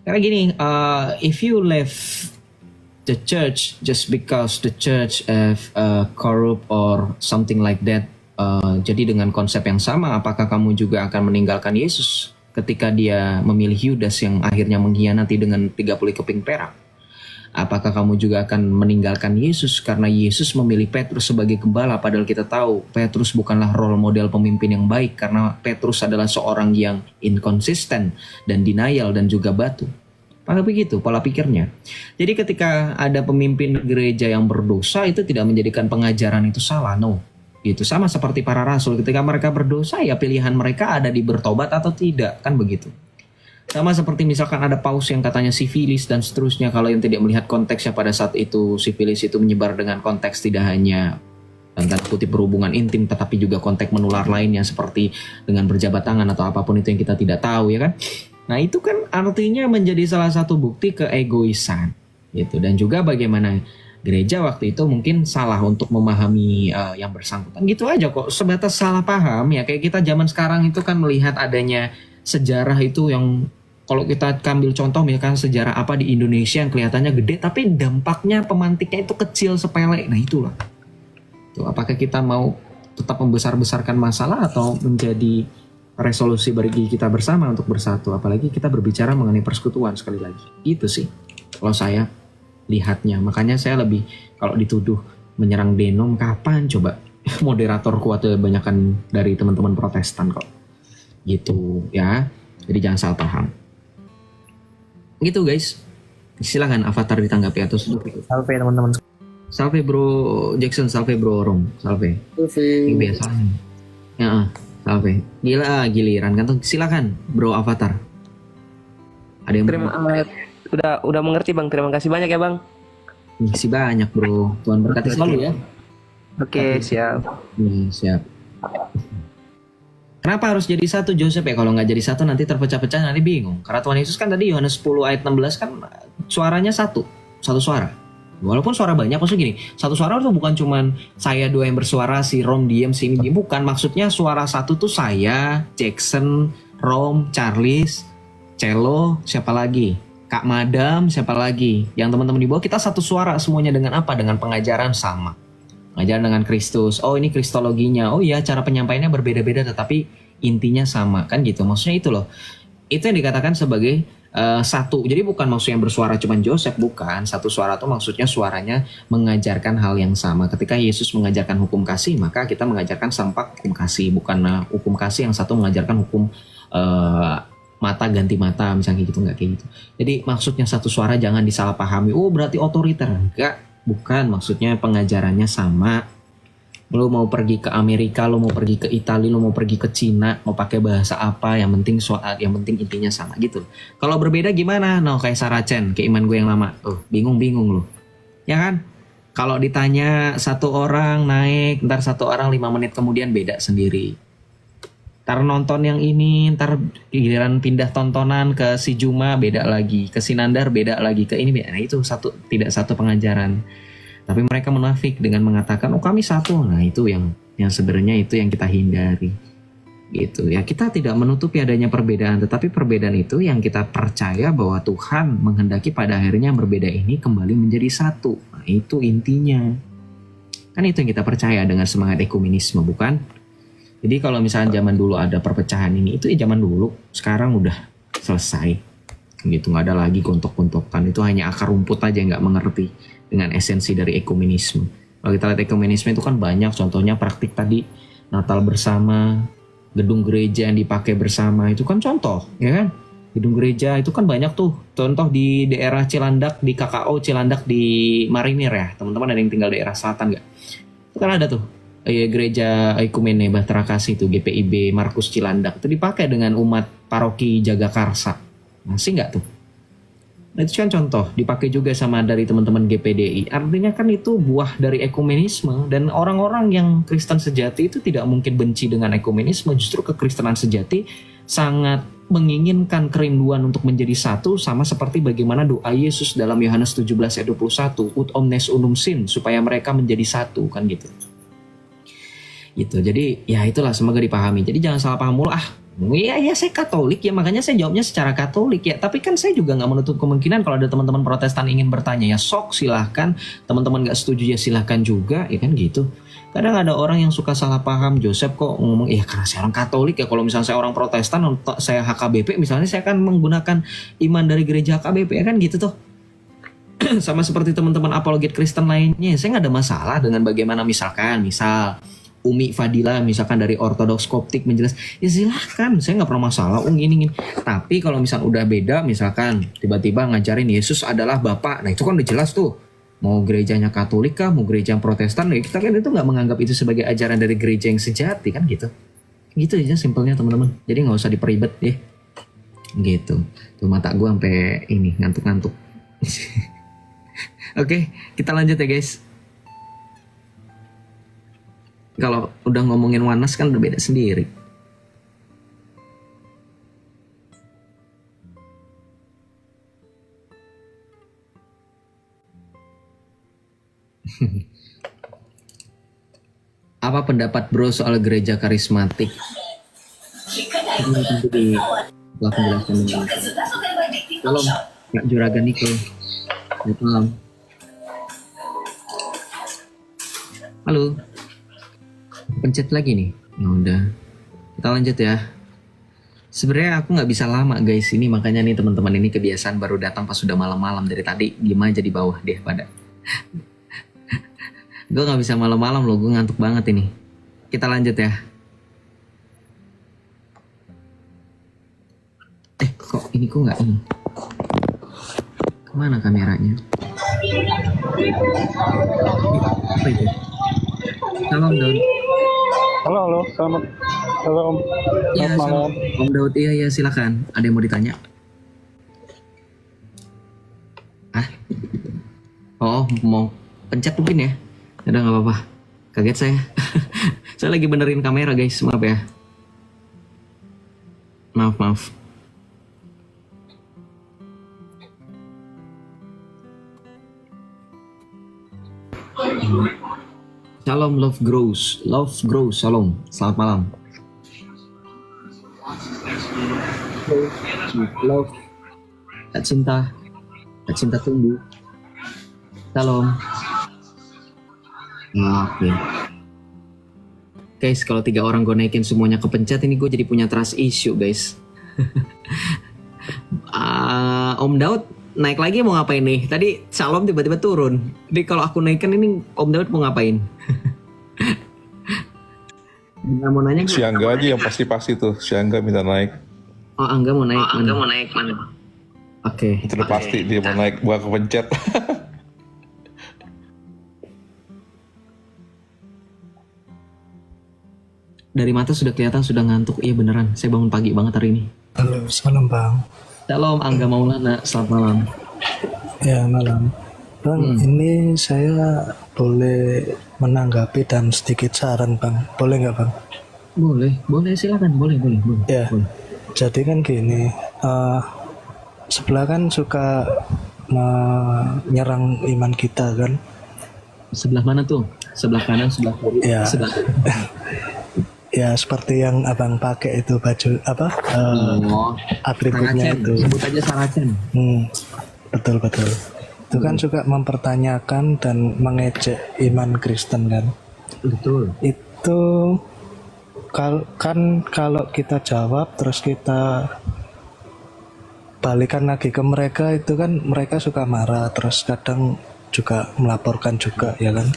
Karena gini, if you left the church just because the church corrupt or something like that, jadi dengan konsep yang sama, apakah kamu juga akan meninggalkan Yesus ketika dia memilih Yudas yang akhirnya mengkhianati dengan 30 keping perak? Apakah kamu juga akan meninggalkan Yesus karena Yesus memilih Petrus sebagai gembala, padahal kita tahu Petrus bukanlah role model pemimpin yang baik karena Petrus adalah seorang yang inkonsisten dan denial dan juga batu. Maka begitu pola pikirnya. Jadi ketika ada pemimpin gereja yang berdosa, itu tidak menjadikan pengajaran itu salah, no. Itu sama seperti para rasul, ketika mereka berdosa ya pilihan mereka ada di bertobat atau tidak, kan begitu. Sama seperti misalkan ada paus yang katanya sifilis dan seterusnya, kalau yang tidak melihat konteksnya pada saat itu, sifilis itu menyebar dengan konteks tidak hanya tanda kutip berhubungan intim, tetapi juga konteks menular lainnya seperti dengan berjabat tangan atau apapun itu yang kita tidak tahu ya kan. Nah itu kan artinya menjadi salah satu bukti keegoisan gitu. Dan juga bagaimana gereja waktu itu mungkin salah untuk memahami yang bersangkutan, gitu aja kok, sebatas salah paham ya. Kayak kita zaman sekarang itu kan melihat adanya sejarah itu yang kalau kita ambil contoh misalkan sejarah apa di Indonesia yang kelihatannya gede tapi dampaknya pemantiknya itu kecil sepele. Nah itulah tuh, apakah kita mau tetap membesar-besarkan masalah atau menjadi resolusi bagi kita bersama untuk bersatu, apalagi kita berbicara mengenai persekutuan sekali lagi. Itu sih kalau saya lihatnya. Makanya saya lebih, kalau dituduh menyerang Denom, kapan coba moderator kuat kebanyakan dari teman-teman Protestan kok. Gitu ya. Jadi jangan salah paham. Gitu guys. Silakan Avatar ditanggapi atau Salve teman-teman. Salve bro Jackson, salve bro Rom, salve. Ini biasanya. Ya, salve. Giliran kan. Silakan bro Avatar. Ada yang udah mengerti bang, terima kasih banyak ya bang. Masih banyak bro, Tuhan berkati selalu ya. Oke, siap. Siap. Kenapa harus jadi satu Joseph ya? Kalau nggak jadi satu nanti terpecah-pecah, nanti bingung. Karena Tuhan Yesus kan tadi Yohanes 10 ayat 16 kan suaranya satu suara. Walaupun suara banyak, maksudnya gini, satu suara tuh bukan cuman saya dua yang bersuara, si Rom diem, si ini diem, bukan. Maksudnya suara satu tuh saya, Jackson, Rom, Charles, Cello, siapa lagi? Kak Madam, siapa lagi? Yang teman-teman di bawah, kita satu suara semuanya dengan apa? Dengan pengajaran sama. Pengajaran dengan Kristus. Oh ini kristologinya. Oh iya, cara penyampaiannya berbeda-beda tetapi intinya sama, kan gitu. Maksudnya itu loh. Itu yang dikatakan sebagai satu. Jadi bukan maksudnya yang bersuara cuma Joseph, bukan. Satu suara itu maksudnya suaranya mengajarkan hal yang sama. Ketika Yesus mengajarkan hukum kasih, maka kita mengajarkan sempak hukum kasih, bukan hukum kasih yang satu mengajarkan hukum mata ganti mata, misalnya gitu, nggak kayak gitu. Jadi maksudnya satu suara jangan disalahpahami. Oh berarti otoriter, enggak, bukan. Maksudnya pengajarannya sama. Lo mau pergi ke Amerika, lo mau pergi ke Italia, lo mau pergi ke Cina, mau pakai bahasa apa, yang penting yang penting intinya sama gitu. Kalau berbeda gimana? No, kayak Saracen, kayak iman gue yang lama. Bingung-bingung lo. Ya kan? Kalau ditanya satu orang naik, ntar satu orang 5 menit kemudian beda sendiri. Ntar nonton yang ini, ntar giliran pindah tontonan ke si Juma beda lagi, ke Sinandar beda lagi, ke ini beda. Nah itu tidak satu pengajaran. Tapi mereka munafik dengan mengatakan, oh kami satu. Nah itu yang sebenarnya itu yang kita hindari. Gitu ya, kita tidak menutupi adanya perbedaan, tetapi perbedaan itu yang kita percaya bahwa Tuhan menghendaki pada akhirnya berbeda ini kembali menjadi satu. Nah itu intinya. Kan itu yang kita percaya dengan semangat ekumenisme, bukan? Jadi kalau misalnya zaman dulu ada perpecahan ini, itu zaman dulu, sekarang udah selesai. Gitu, nggak ada lagi gontok-gontokan. Itu hanya akar rumput aja yang nggak mengerti dengan esensi dari ekumenisme. Kalau kita lihat ekumenisme itu kan banyak, contohnya praktik tadi Natal bersama, gedung gereja yang dipakai bersama, itu kan contoh, ya kan? Gedung gereja itu kan banyak tuh, contoh di daerah Cilandak, di KKO Cilandak di Marinir ya, teman-teman ada yang tinggal daerah selatan nggak? Itu kan ada tuh, gereja Ekumene Bahtera Kasih itu GPIB Markus Cilandak, itu dipakai dengan umat paroki Jagakarsa, masih nggak tuh? Nah, itu kan contoh, dipakai juga sama dari teman-teman GPDI. Artinya kan itu buah dari ekumenisme, dan orang-orang yang Kristen sejati itu tidak mungkin benci dengan ekumenisme. Justru kekristenan sejati sangat menginginkan kerinduan untuk menjadi satu, sama seperti bagaimana doa Yesus dalam Yohanes 17 ayat 21, ut omnes unum sin, supaya mereka menjadi satu, kan gitu. Gitu. Jadi ya itulah, semoga dipahami. Jadi jangan salah paham mulu, iya saya Katolik ya, makanya saya jawabnya secara Katolik ya. Tapi kan saya juga nggak menutup kemungkinan kalau ada teman-teman Protestan ingin bertanya, ya sok silahkan. Teman-teman nggak setuju ya silahkan juga, ya kan gitu. Kadang ada orang yang suka salah paham, Joseph kok ngomong, ya karena saya orang Katolik ya. Kalau misalnya saya orang Protestan, saya HKBP misalnya, saya akan menggunakan iman dari gereja HKBP, ya kan gitu tuh. Sama seperti teman-teman apologet Kristen lainnya, saya nggak ada masalah dengan bagaimana misal Umi Fadila misalkan dari Ortodoks Koptik menjelas, ya silahkan, saya nggak pernah masalah gini. Tapi kalau misalkan udah beda, misalkan tiba-tiba ngajarin Yesus adalah Bapa, nah itu kan udah jelas tuh, mau gerejanya Katolik kah, mau gereja Protestan, ya kita kan itu nggak menganggap itu sebagai ajaran dari gereja yang sejati, kan gitu aja simpelnya teman-teman. Jadi nggak usah diperibet ya, gitu. Tuh mata gue sampai ini ngantuk-ngantuk. Oke, kita lanjut ya guys. Kalau udah ngomongin oneness kan berbeda sendiri. Apa pendapat bro soal gereja karismatik? Nanti di penjelasan ini. Salam, Kak Juragan Niko. Salam. Halo. Pencet lagi nih. Nah, udah. Kita lanjut ya. Sebenarnya aku nggak bisa lama guys ini, makanya nih teman-teman ini kebiasaan baru datang pas sudah malam-malam. Dari tadi diem aja di bawah deh pada. Gue nggak bisa malam-malam loh, gue ngantuk banget ini. Kita lanjut ya. Kok ini kok nggak ini? Kemana kameranya? Apa itu? Salam Daud. Halo, selamat Om. Iya, malam. Om Daud, iya silakan. Ada yang mau ditanya? Oh, mau pencet mungkin ya? Udah nggak apa-apa. Kaget saya. Saya lagi benerin kamera guys, maaf ya. Maaf. Shalom, love grows, shalom. Selamat malam. Love, Kak cinta tumbuh. Shalom. Oke. Guys, kalau 3 orang gue naikin semuanya kepencet, ini gue jadi punya trust issue, guys. Om Daud naik lagi mau ngapain nih? Tadi Shalom tiba-tiba turun. Jadi kalau aku naikkan ini Om Daud mau ngapain? Nggak mau nanya. Si Angga aja yang pasti tuh. Si Angga minta naik. Oh, Angga mau naik. Mana? Oke. Itu udah pasti dia mau naik, bukan kepencet. Dari mata sudah kelihatan sudah ngantuk. Iya beneran, saya bangun pagi banget hari ini. Halo, salam Bang. Shalom Angga Maulana, selamat malam. Ya, malam. Bang, ini saya boleh menanggapi dan sedikit saran Bang. Boleh nggak Bang? Boleh silakan, boleh. Ya, jadi kan gini, sebelah kan suka menyerang iman kita kan. Sebelah mana tuh? Sebelah kanan, sebelah kiri? Ya. Sebelah. Ya seperti yang abang pakai itu baju apa atributnya Saracen. itu. Sebut aja Saracen. Betul. Itu kan suka mempertanyakan dan mengejek iman Kristen kan. Betul. Itu kalau kita jawab terus kita balikan lagi ke mereka, itu kan mereka suka marah, terus kadang juga melaporkan juga ya kan.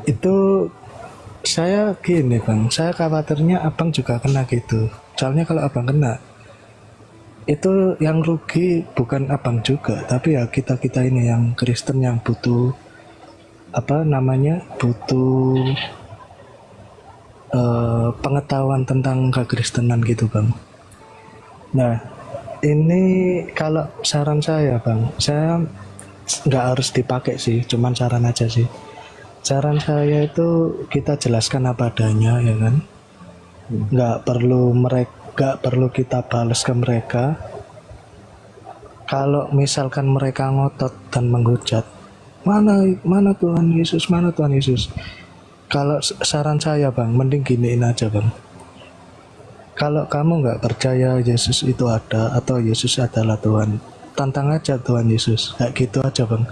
Itu saya gini Bang, saya khawatirnya abang juga kena gitu. Soalnya kalau abang kena, itu yang rugi bukan abang juga, tapi ya kita ini yang Kristen yang butuh butuh pengetahuan tentang kekristenan gitu Bang. Nah ini kalau saran saya Bang, saya nggak harus dipakai sih, cuman saran aja sih. Saran saya itu kita jelaskan apa adanya ya kan, nggak perlu kita balas ke mereka. Kalau misalkan mereka ngotot dan menghujat, mana Tuhan Yesus, mana Tuhan Yesus. Kalau saran saya Bang, mending giniin aja Bang. Kalau kamu nggak percaya Yesus itu ada atau Yesus adalah Tuhan, tantang aja Tuhan Yesus, kayak gitu aja Bang.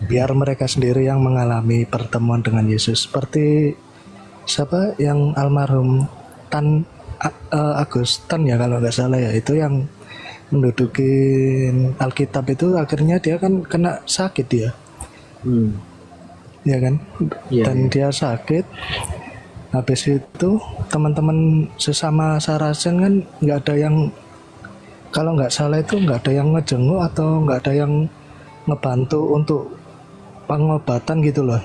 Biar mereka sendiri yang mengalami pertemuan dengan Yesus. Seperti siapa yang almarhum Agustan ya kalau nggak salah ya, itu yang mendudukin Alkitab itu akhirnya dia kan kena sakit dia. Ya kan? Dan dia sakit. Habis itu teman-teman sesama Saracen kan nggak ada yang, kalau nggak salah itu nggak ada yang ngejenguk atau nggak ada yang ngebantu untuk pengobatan gitu loh.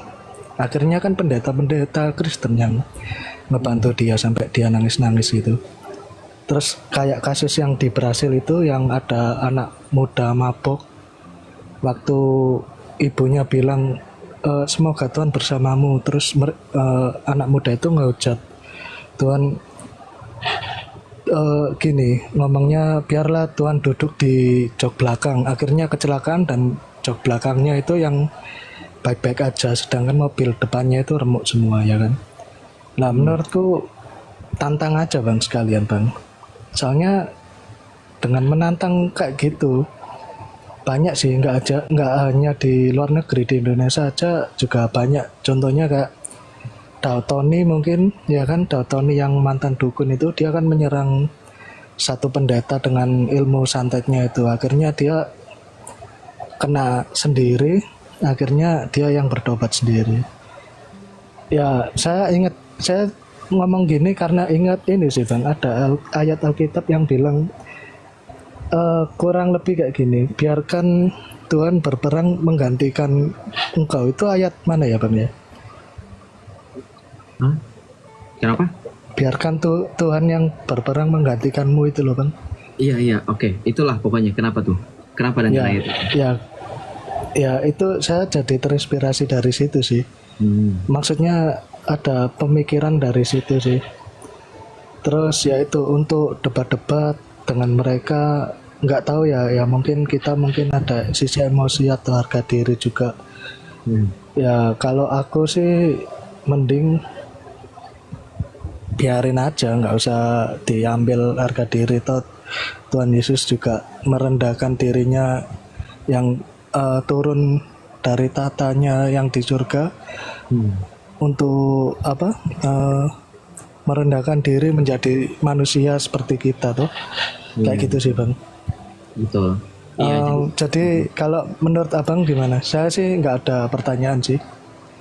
Akhirnya kan pendeta-pendeta Kristen yang ngebantu dia sampai dia nangis-nangis gitu. Terus kayak kasus yang di Brasil itu yang ada anak muda mabok, waktu ibunya bilang semoga Tuhan bersamamu, terus anak muda itu ngehujat Tuhan, gini ngomongnya, biarlah Tuhan duduk di jok belakang. Akhirnya kecelakaan dan jok belakangnya itu yang baik-baik aja, sedangkan mobil depannya itu remuk semua ya kan. Nah menurutku tantang aja Bang sekalian Bang. Soalnya dengan menantang kayak gitu banyak sih, nggak hanya di luar negeri, di Indonesia aja juga banyak. Contohnya kayak Daud Tony mungkin ya kan, Daud Tony yang mantan dukun itu dia kan menyerang satu pendeta dengan ilmu santetnya itu, akhirnya dia kena sendiri, akhirnya dia yang bertobat sendiri. Ya saya ngomong gini karena ingat ini sih Bang, ada ayat Alkitab yang bilang kurang lebih kayak gini, biarkan Tuhan berperang menggantikan engkau. Itu ayat mana ya Bang ya? Kenapa? Biarkan Tuhan yang berperang menggantikanmu itu loh Bang. Iya, oke. Itulah pokoknya. Kenapa tuh? Kenapa dengan ayat? Ya itu saya jadi terinspirasi dari situ sih. Maksudnya ada pemikiran dari situ sih. Terus ya itu untuk debat-debat dengan mereka, nggak tahu ya mungkin kita ada sisi emosi atau harga diri juga Ya kalau aku sih mending biarin aja, nggak usah diambil harga diri. Toh Tuhan Yesus juga merendahkan dirinya yang turun dari tatanya yang di surga untuk apa? Merendahkan diri menjadi manusia seperti kita tuh. Kayak gitu sih Bang. Betul. Jadi kalau menurut Abang gimana? Saya sih nggak ada pertanyaan sih.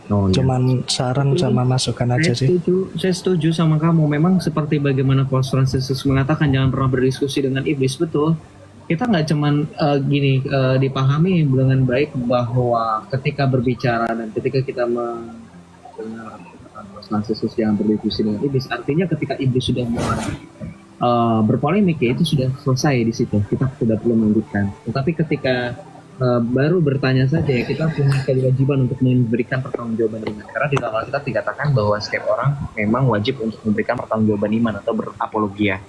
Cuman saran sama masukan aja sih. Saya setuju sama kamu. Memang seperti bagaimana Paulus Yesus mengatakan jangan pernah berdiskusi dengan iblis. Betul. Kita nggak cuman dipahami dengan baik bahwa ketika berbicara dan ketika kita mendengar Paulus Yesus jangan berdiskusi dengan iblis. Artinya ketika iblis sudah mulai berpolemik, ya itu sudah selesai di situ. Kita tidak perlu melanjutkan. Tetapi ketika baru bertanya saja, kita punya kewajiban untuk memberikan pertanggungjawaban iman. Karena di dalam Alkitab dikatakan bahwa setiap orang memang wajib untuk memberikan pertanggungjawaban iman atau berapologia.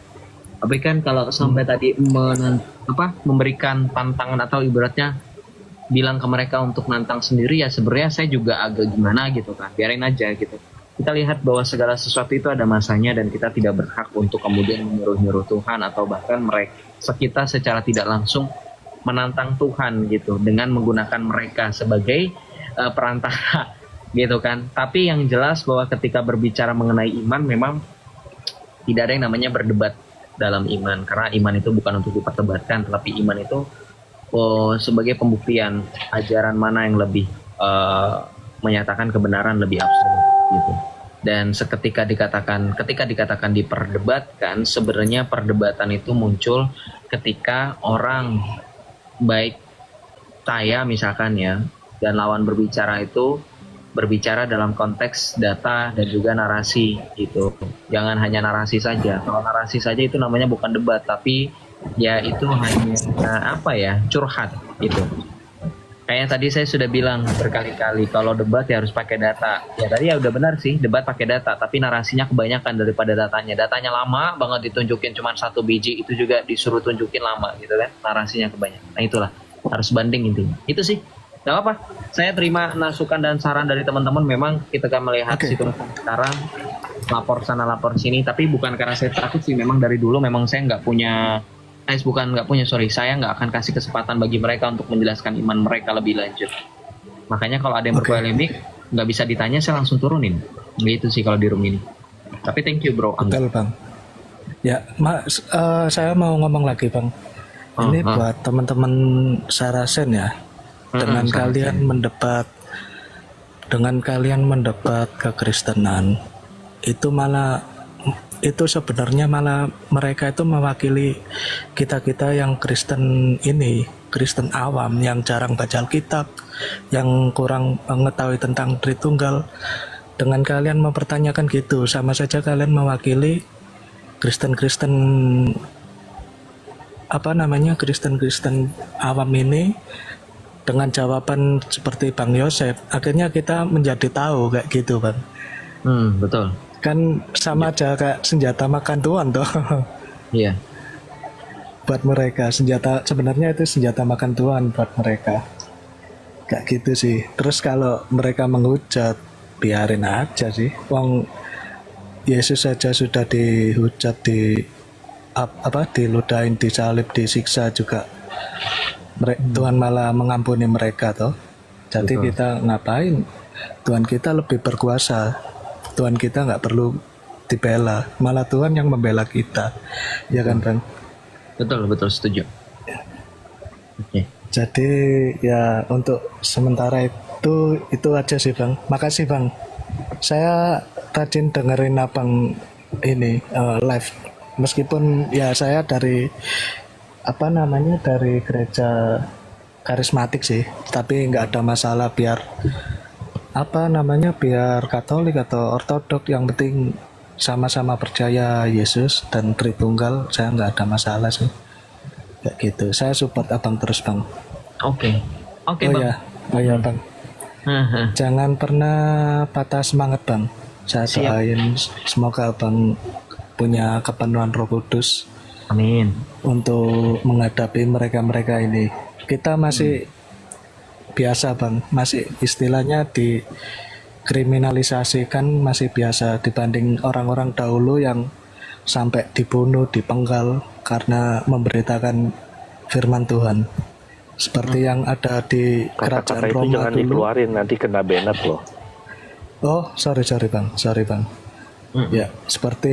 Tapi kan kalau sampai tadi memberikan tantangan atau ibaratnya bilang ke mereka untuk nantang sendiri, ya sebenarnya saya juga agak gimana gitu kan. Biarin aja gitu. Kita lihat bahwa segala sesuatu itu ada masanya dan kita tidak berhak untuk kemudian menyuruh-nyuruh Tuhan atau bahkan kita secara tidak langsung menantang Tuhan gitu dengan menggunakan mereka sebagai perantara gitu kan. Tapi yang jelas bahwa ketika berbicara mengenai iman memang tidak ada yang namanya berdebat dalam iman, karena iman itu bukan untuk diperdebatkan, tetapi iman itu sebagai pembuktian ajaran mana yang lebih menyatakan kebenaran lebih absolut gitu. Dan ketika dikatakan diperdebatkan, sebenarnya perdebatan itu muncul ketika orang baik saya misalkan ya dan lawan berbicara itu berbicara dalam konteks data dan juga narasi gitu. Jangan hanya narasi saja. Kalau narasi saja itu namanya bukan debat, tapi ya itu hanya curhat gitu. Kayak tadi saya sudah bilang berkali-kali kalau debat ya harus pakai data. Ya tadi ya udah benar sih, debat pakai data, tapi narasinya kebanyakan daripada datanya. Datanya lama banget ditunjukin cuma 1 biji, itu juga disuruh tunjukin lama gitu kan. Narasinya kebanyakan. Nah itulah, harus banding intinya. Itu sih. Gak apa, saya terima masukan dan saran dari teman-teman. Memang kita akan melihat situasi sekarang, lapor sana lapor sini, tapi bukan karena saya takut sih. Memang dari dulu memang saya saya nggak akan kasih kesempatan bagi mereka untuk menjelaskan iman mereka lebih lanjut. Makanya kalau ada yang berpolemik nggak bisa ditanya, saya langsung turunin. Gitu sih kalau di room ini. Tapi thank you bro. Betul Bang. Ya, saya mau ngomong lagi Bang. Ini buat teman-teman Sarasen ya. Dengan kalian mendebat kekristenan, itu sebenarnya malah mereka itu mewakili kita yang Kristen Kristen awam yang jarang baca Alkitab, yang kurang mengetahui tentang Tritunggal. Dengan kalian mempertanyakan gitu, sama saja kalian mewakili Kristen awam ini. Dengan jawaban seperti Bang Yosef, akhirnya kita menjadi tahu kayak gitu Bang. Betul. Kan sama aja kayak senjata makan tuan toh. Iya. Buat mereka sebenarnya itu senjata makan tuan buat mereka. Kayak gitu sih. Terus kalau mereka menghujat, biarin aja sih. Wong Yesus saja sudah dihujat, diludahin, disalib, disiksa juga. Tuhan malah mengampuni mereka toh. Jadi kita ngapain? Tuhan kita lebih berkuasa. Tuhan kita nggak perlu dibela, malah Tuhan yang membela kita, ya kan Bang? Betul setuju. Oke. Jadi ya untuk sementara itu aja sih Bang. Makasih Bang. Saya rajin dengerin Abang ini live, meskipun ya saya dari gereja karismatik sih, tapi nggak ada masalah biar Katolik atau Ortodok, yang penting sama-sama percaya Yesus dan Tritunggal, saya nggak ada masalah sih kayak gitu. Saya support Abang terus Bang. Oke Bang. Bang. Jangan pernah patah semangat Bang. Saya doain semoga Abang punya kepenuhan Roh Kudus. Amin. Untuk menghadapi mereka ini. Kita masih biasa bang, masih istilahnya dikriminalisasikan masih biasa dibanding orang-orang dahulu yang sampai dibunuh, dipenggal karena memberitakan firman Tuhan. Seperti yang ada di kerajaan Kata-kata itu Roma jangan dulu. dikeluarin, nanti kena banned loh. Oh, sorry bang. Ya, seperti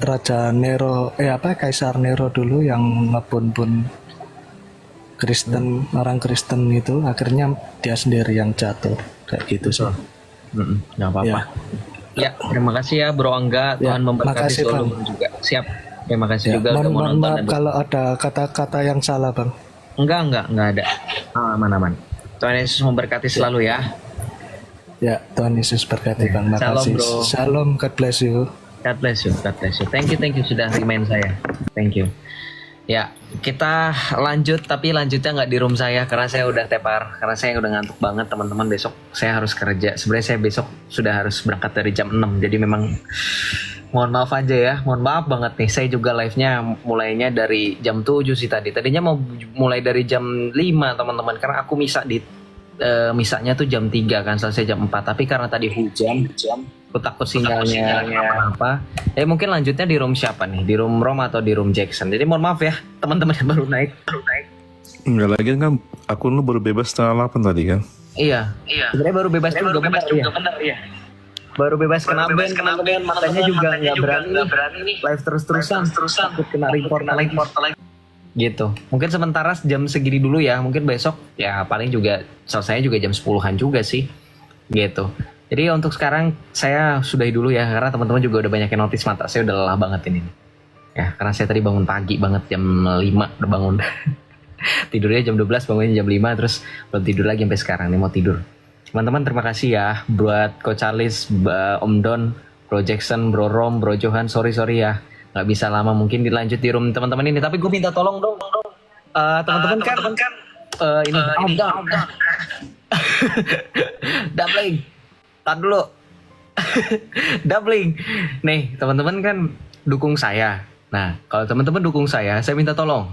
Raja Nero, Kaisar Nero dulu yang ngebun-bun Kristen, orang Kristen itu, akhirnya dia sendiri yang jatuh, kayak gitu sih. Nggak apa-apa. Ya, terima kasih ya Bro Angga. Tuhan memberkati makasih, selalu Bang. juga. Siap. Terima kasih juga udah mau Mohon nonton. maaf dan- kalau ada kata-kata yang salah bang. Enggak ada. Aman. Tuhan Yesus memberkati selalu ya. Ya, Tuhan Yesus berkati bang. Shalom, Makasih. bro. Shalom, God bless you. God bless you. Thank you sudah remind saya. Thank you. Ya, kita lanjut, tapi lanjutnya nggak di room saya karena saya udah tepar, karena saya udah ngantuk banget teman-teman. Besok saya harus kerja. Sebenarnya saya besok sudah harus berangkat dari jam 6, jadi memang mohon maaf aja ya, mohon maaf banget nih. Saya juga live-nya mulainya dari jam 7 sih tadi. Tadinya mau mulai dari jam 5 teman-teman, karena aku misa misanya tuh jam 3 kan, selesai jam 4. Tapi karena tadi hujan, aku takut sinyalnya apa. Mungkin lanjutnya di room siapa nih? Di room Rom atau di room Jackson. Jadi mohon maaf ya teman-teman yang baru naik. Enggak lagi kan akun lu baru bebas setengah 8 tadi kan? Iya. Sebenarnya baru bebas juga benar ya. Baru bebas kena ban, teman-teman. Makanya juga nggak berani nih live terus-terusan. Takut kena report lagi. Gitu. Mungkin sementara jam segini dulu ya. Mungkin besok ya paling juga selesai juga jam 10-an juga sih. Gitu. Jadi untuk sekarang saya sudahi dulu ya, karena teman-teman juga udah banyak yang notice mata saya udah lelah banget ini. Ya, karena saya tadi bangun pagi banget jam 5 udah bangun. Tidurnya jam 12, bangunnya jam 5, terus belum tidur lagi sampai sekarang nih mau tidur. Teman-teman terima kasih ya buat Coach Charles, Om Don, Bro Jackson, Bro Rom, Bro Johan. Sorry ya, nggak bisa lama, mungkin dilanjut di room teman-teman ini. Tapi gue minta tolong dong. Teman-teman kan ini doubling. Tar dulu. Doubling. Nih, teman-teman kan dukung saya. Nah, kalau teman-teman dukung saya minta tolong.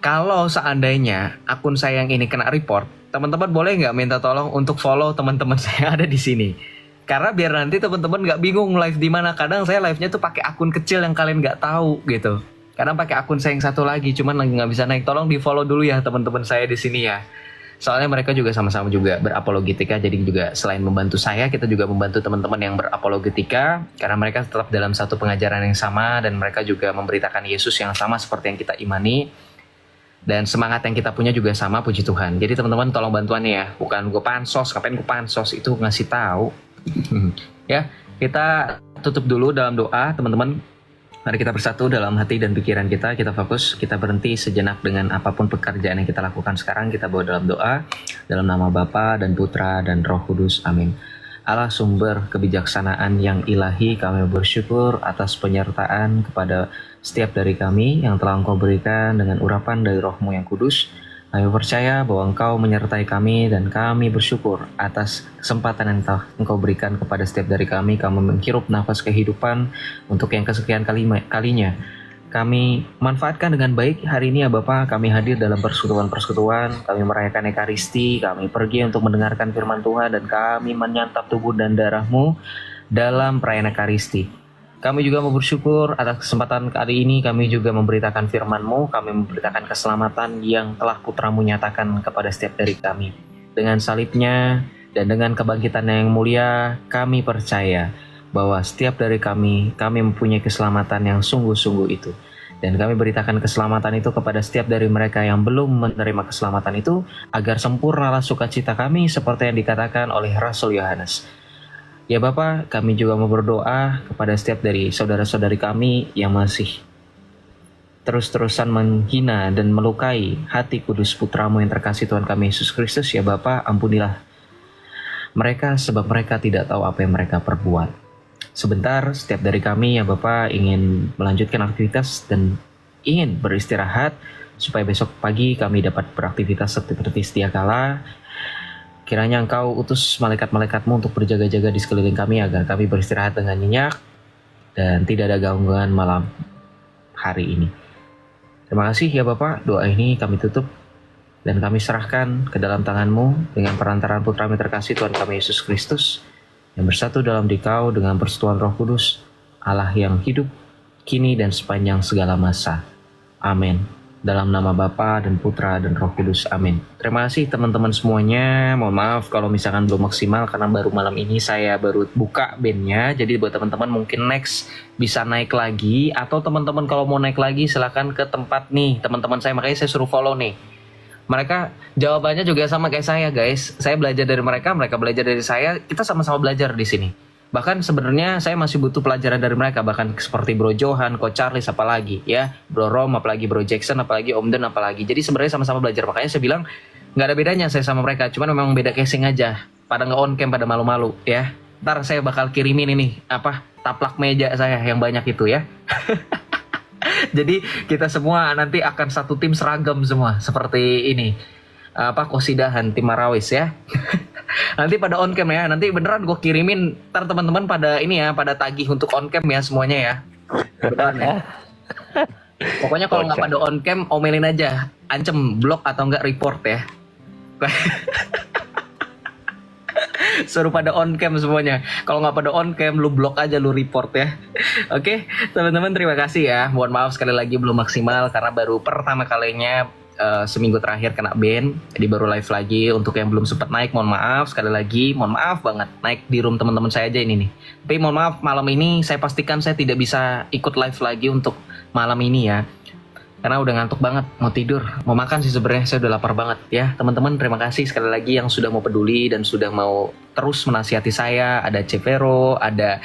Kalau seandainya akun saya yang ini kena report, teman-teman boleh nggak minta tolong untuk follow teman-teman saya ada di sini. Karena biar nanti teman-teman nggak bingung live di mana. Kadang saya live-nya tuh pakai akun kecil yang kalian nggak tahu gitu. Kadang pakai akun saya yang satu lagi, cuman lagi nggak bisa naik. Tolong di follow dulu ya teman-teman saya di sini ya. Soalnya mereka juga sama-sama juga berapologetika, jadi juga selain membantu saya, kita juga membantu teman-teman yang berapologetika, karena mereka tetap dalam satu pengajaran yang sama, dan mereka juga memberitakan Yesus yang sama seperti yang kita imani, dan semangat yang kita punya juga sama, puji Tuhan. Jadi teman-teman tolong bantuannya ya, bukan gue pansos, ngapain gue pansos, itu ngasih tahu. Ya, kita tutup dulu dalam doa teman-teman. Mari kita bersatu dalam hati dan pikiran kita fokus, kita berhenti sejenak dengan apapun pekerjaan yang kita lakukan sekarang, kita bawa dalam doa, dalam nama Bapa dan Putra dan Roh Kudus, amin. Allah sumber kebijaksanaan yang ilahi, kami bersyukur atas penyertaan kepada setiap dari kami yang telah Engkau berikan dengan urapan dari Roh-Mu yang kudus. Kami percaya bahwa Engkau menyertai kami dan kami bersyukur atas kesempatan yang telah Engkau berikan kepada setiap dari kami. Kami menghirup nafas kehidupan untuk yang kesekian kalinya. Kami manfaatkan dengan baik hari ini ya Bapa. Kami hadir dalam persekutuan-persekutuan. Kami merayakan Ekaristi. Kami pergi untuk mendengarkan firman Tuhan dan kami menyantap tubuh dan darah-Mu dalam perayaan Ekaristi. Kami juga mau bersyukur atas kesempatan kali ini. Kami juga memberitakan firman-Mu. Kami memberitakan keselamatan yang telah Putra-Mu nyatakan kepada setiap dari kami. Dengan salibnya dan dengan kebangkitannya yang mulia, kami percaya bahwa setiap dari kami mempunyai keselamatan yang sungguh-sungguh itu. Dan kami beritakan keselamatan itu kepada setiap dari mereka yang belum menerima keselamatan itu, agar sempurnalah sukacita kami seperti yang dikatakan oleh Rasul Yohanes. Ya Bapa, kami juga mau berdoa kepada setiap dari saudara-saudari kami yang masih terus-terusan menghina dan melukai hati kudus Putra-Mu yang terkasih Tuhan kami Yesus Kristus. Ya Bapa, ampunilah mereka sebab mereka tidak tahu apa yang mereka perbuat. Sebentar, setiap dari kami ya Bapa ingin melanjutkan aktivitas dan ingin beristirahat supaya besok pagi kami dapat beraktivitas seperti sedia kala. Kiranya Engkau utus malaikat-malaikat-Mu untuk berjaga-jaga di sekeliling kami agar kami beristirahat dengan nyenyak dan tidak ada gangguan malam hari ini. Terima kasih ya Bapak, doa ini kami tutup Dan kami serahkan ke dalam tangan-Mu dengan perantaraan Putra-Mu terkasih Tuhan kami Yesus Kristus, yang bersatu dalam Dikau dengan persekutuan Roh Kudus, Allah yang hidup, kini dan sepanjang segala masa. Amin. Dalam nama Bapa dan Putra dan Roh Kudus. Amin. Terima kasih teman-teman semuanya. Mohon maaf kalau misalkan belum maksimal karena baru malam ini saya baru buka bandnya. Jadi buat teman-teman mungkin next bisa naik lagi, atau teman-teman kalau mau naik lagi silakan ke tempat nih teman-teman saya, makanya saya suruh follow nih. Mereka jawabannya juga sama kayak saya, guys. Saya belajar dari mereka, mereka belajar dari saya. Kita sama-sama belajar di sini. Bahkan sebenarnya saya masih butuh pelajaran dari mereka, bahkan seperti Bro Johan, Coach Charles, apalagi ya, Bro Rom, apalagi Bro Jackson, apalagi Om Den, apalagi. Jadi sebenarnya sama-sama belajar. Makanya saya bilang nggak ada bedanya saya sama mereka, cuman memang beda casing aja. Pada nggak on cam, pada malu-malu ya. Ntar saya bakal kirimin ini apa taplak meja saya yang banyak itu ya. Jadi kita semua nanti akan satu tim seragam semua seperti ini. Apa kosidahan tim Marawis ya. Nanti pada on cam ya, nanti beneran gue kirimin, ntar teman-teman pada ini ya, pada tagih untuk on cam ya semuanya ya. Beneran ya. Pokoknya kalau nggak pada on cam, omelin aja, ancam blok atau enggak report ya. Suruh pada on cam semuanya. Kalau nggak pada on cam, lu blok aja, lu report ya. Oke, teman-teman terima kasih ya. Mohon maaf sekali lagi belum maksimal karena baru pertama kalinya seminggu terakhir kena ban, jadi baru live lagi. Untuk yang belum sempat naik, mohon maaf sekali lagi, mohon maaf banget. Naik di room teman-teman saya aja ini nih. Tapi mohon maaf malam ini saya pastikan saya tidak bisa ikut live lagi untuk malam ini ya. Karena udah ngantuk banget, mau tidur, mau makan sih sebenarnya, saya udah lapar banget ya. Teman-teman terima kasih sekali lagi yang sudah mau peduli dan sudah mau terus menasihati saya. Ada Cevero, ada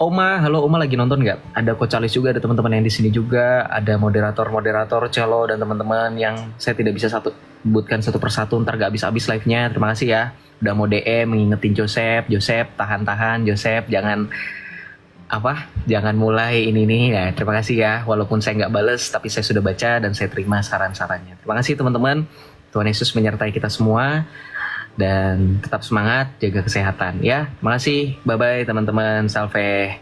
Oma, halo Oma lagi nonton nggak? Ada Coach Charles juga, ada teman-teman yang di sini juga, ada moderator Celo dan teman-teman yang saya tidak bisa sebutkan satu persatu, ntar gak habis-habis live-nya. Terima kasih ya, udah mau DM mengingetin Joseph, tahan-tahan Joseph, jangan mulai ini nih ya. Terima kasih ya, walaupun saya nggak bales tapi saya sudah baca dan saya terima saran-sarannya. Terima kasih teman-teman, Tuhan Yesus menyertai kita semua dan tetap semangat, jaga kesehatan ya. Terima kasih, bye bye teman-teman, salve.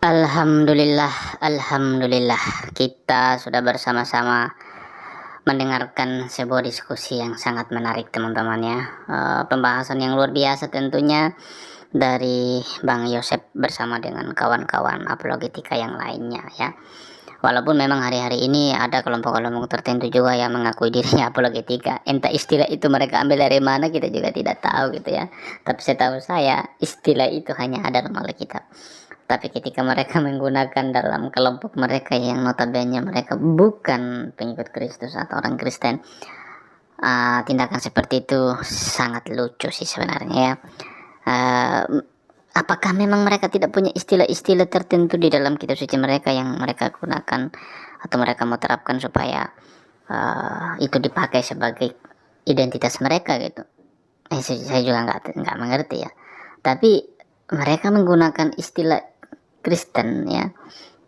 Alhamdulillah, kita sudah bersama-sama mendengarkan sebuah diskusi yang sangat menarik teman-teman ya. Pembahasan yang luar biasa tentunya dari Bang Yosep bersama dengan kawan-kawan apologetika yang lainnya ya. Walaupun memang hari-hari ini ada kelompok-kelompok tertentu juga yang mengakui dirinya apologetika. Entah istilah itu mereka ambil dari mana kita juga tidak tahu gitu ya. Tapi setahu saya istilah itu hanya ada dalam Alkitab. Tapi ketika mereka menggunakan dalam kelompok mereka yang notabene mereka bukan pengikut Kristus atau orang Kristen, tindakan seperti itu sangat lucu sih sebenarnya ya. Apakah memang mereka tidak punya istilah-istilah tertentu di dalam kitab suci mereka yang mereka gunakan atau mereka mau terapkan supaya itu dipakai sebagai identitas mereka gitu? Saya juga nggak mengerti ya. Tapi mereka menggunakan istilah Kristen ya,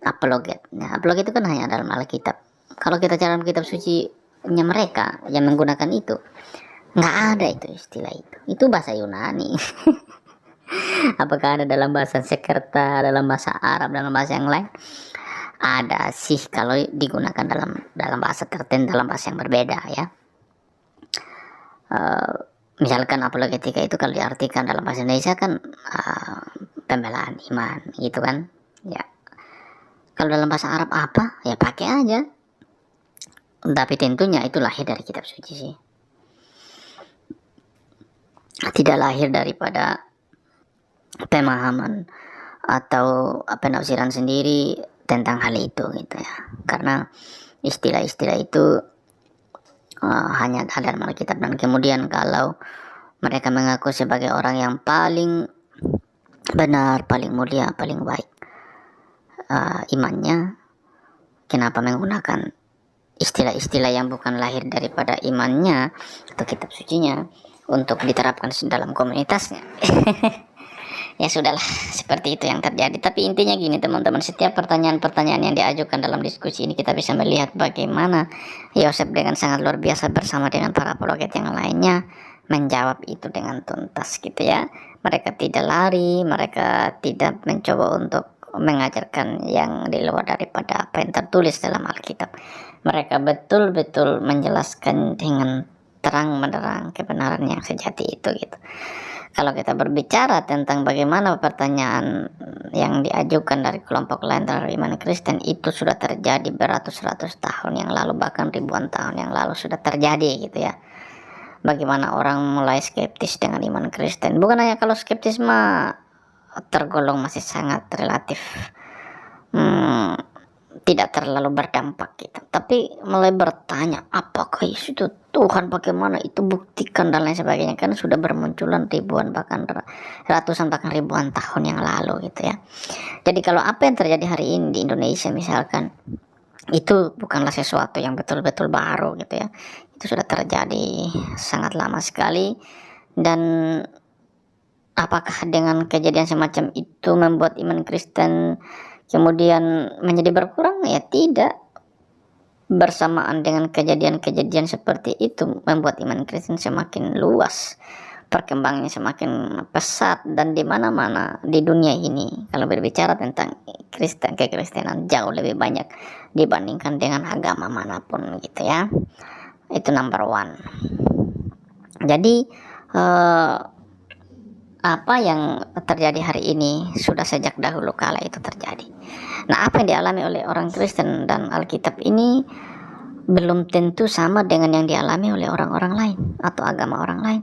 apologet. Nah, apologet itu kan hanya dalam Alkitab. Kalau kita cari dalam kitab suci-nya mereka yang menggunakan itu, nggak ada itu istilah itu. Itu bahasa Yunani. Apakah ada dalam bahasa Sekerta, dalam bahasa Arab, dalam bahasa yang lain? Ada sih kalau digunakan dalam bahasa tertentu, dalam bahasa yang berbeda ya. Misalkan apologetika itu kalau diartikan dalam bahasa Indonesia kan pembelaan iman gitu kan ya. Kalau dalam bahasa Arab apa ya pakai aja, tapi tentunya itu lahir dari kitab suci sih, tidak lahir daripada pemahaman atau penafsiran sendiri tentang hal itu gitu ya. Karena istilah-istilah itu hanya ada dalam Alkitab, dan kemudian kalau mereka mengaku sebagai orang yang paling benar, paling mulia, paling baik imannya, kenapa menggunakan istilah-istilah yang bukan lahir daripada imannya atau kitab sucinya untuk diterapkan dalam komunitasnya? Ya sudahlah, seperti itu yang terjadi. Tapi intinya gini teman-teman, setiap pertanyaan-pertanyaan yang diajukan dalam diskusi ini kita bisa melihat bagaimana Yosef dengan sangat luar biasa bersama dengan para apologet yang lainnya menjawab itu dengan tuntas gitu ya. Mereka tidak lari, mereka tidak mencoba untuk mengajarkan yang di luar daripada apa yang tertulis dalam Alkitab. Mereka betul-betul menjelaskan dengan terang menerang kebenaran yang sejati itu gitu. Kalau kita berbicara tentang bagaimana pertanyaan yang diajukan dari kelompok lain terhadap iman Kristen, itu sudah terjadi beratus-ratus tahun yang lalu, bahkan ribuan tahun yang lalu sudah terjadi gitu ya. Bagaimana orang mulai skeptis dengan iman Kristen. Bukan hanya kalau skeptis mah tergolong masih sangat relatif tidak terlalu berdampak gitu, tapi mulai bertanya apakah Yesus itu Tuhan, bagaimana itu buktikan dan lain sebagainya, kan sudah bermunculan ribuan bahkan ratusan bahkan ribuan tahun yang lalu gitu ya. Jadi kalau apa yang terjadi hari ini di Indonesia misalkan, itu bukanlah sesuatu yang betul-betul baru gitu ya, itu sudah terjadi sangat lama sekali. Dan apakah dengan kejadian semacam itu membuat iman Kristen kemudian menjadi berkurang? Ya tidak. Bersamaan dengan kejadian-kejadian seperti itu membuat iman Kristen semakin luas, perkembangannya semakin pesat, dan di mana-mana di dunia ini kalau berbicara tentang kekristenan jauh lebih banyak dibandingkan dengan agama manapun gitu ya. Itu number one. Jadi apa yang terjadi hari ini sudah sejak dahulu kala itu terjadi. Nah, apa yang dialami oleh orang Kristen dan Alkitab ini belum tentu sama dengan yang dialami oleh orang-orang lain atau agama orang lain.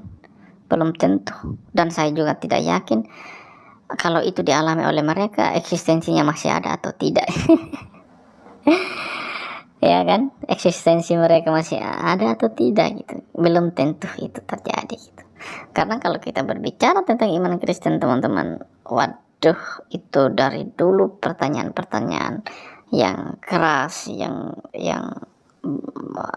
Belum tentu. Dan saya juga tidak yakin kalau itu dialami oleh mereka, eksistensinya masih ada atau tidak. Ya kan? Eksistensi mereka masih ada atau tidak gitu. Belum tentu itu terjadi gitu. Karena kalau kita berbicara tentang iman Kristen teman-teman, waduh, itu dari dulu pertanyaan-pertanyaan yang keras, yang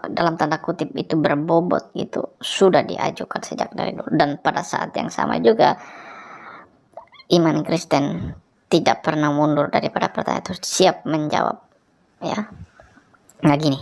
dalam tanda kutip itu berbobot gitu, sudah diajukan sejak dari dulu. Dan pada saat yang sama juga iman Kristen tidak pernah mundur daripada pertanyaan itu, siap menjawab ya. Nah gini,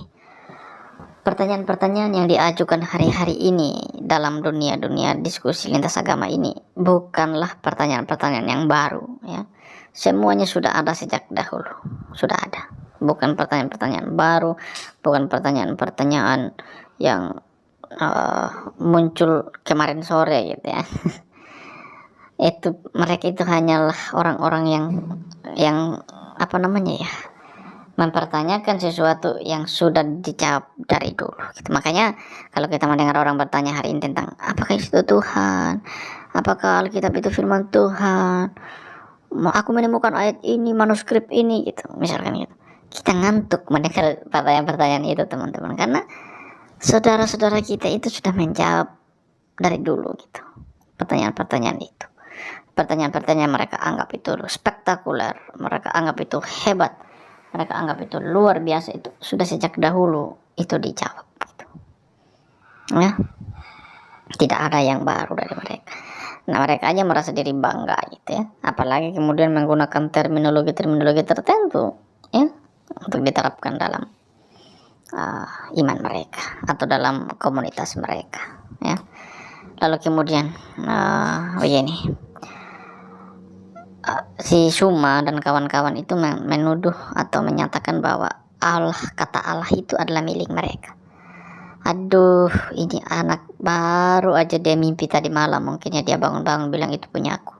pertanyaan-pertanyaan yang diajukan hari-hari ini dalam dunia diskusi lintas agama ini bukanlah pertanyaan-pertanyaan yang baru ya. Semuanya sudah ada sejak dahulu, sudah ada. Bukan pertanyaan-pertanyaan baru, bukan pertanyaan-pertanyaan yang muncul kemarin sore gitu ya. Mereka itu hanyalah orang-orang yang apa namanya ya, mempertanyakan sesuatu yang sudah dijawab dari dulu gitu. Makanya kalau kita mendengar orang bertanya hari ini tentang apakah itu Tuhan, apakah Alkitab itu firman Tuhan, aku menemukan ayat ini, manuskrip ini gitu, misalkan gitu, kita ngantuk mendengar pertanyaan-pertanyaan itu teman-teman, karena saudara-saudara kita itu sudah menjawab dari dulu gitu pertanyaan-pertanyaan itu. Pertanyaan-pertanyaan mereka anggap itu spektakuler, mereka anggap itu hebat, mereka anggap itu luar biasa, itu sudah sejak dahulu itu dijawab gitu. Ya, tidak ada yang baru dari mereka. Nah, mereka aja merasa diri bangga gitu ya, apalagi kemudian menggunakan terminologi tertentu ya untuk diterapkan dalam iman mereka atau dalam komunitas mereka ya. Lalu kemudian begini, si Suma dan kawan-kawan itu menuduh atau menyatakan bahwa kata Allah itu adalah milik mereka. Aduh, ini anak baru aja dia mimpi tadi malam, mungkin ya dia bangun-bangun bilang itu punya aku.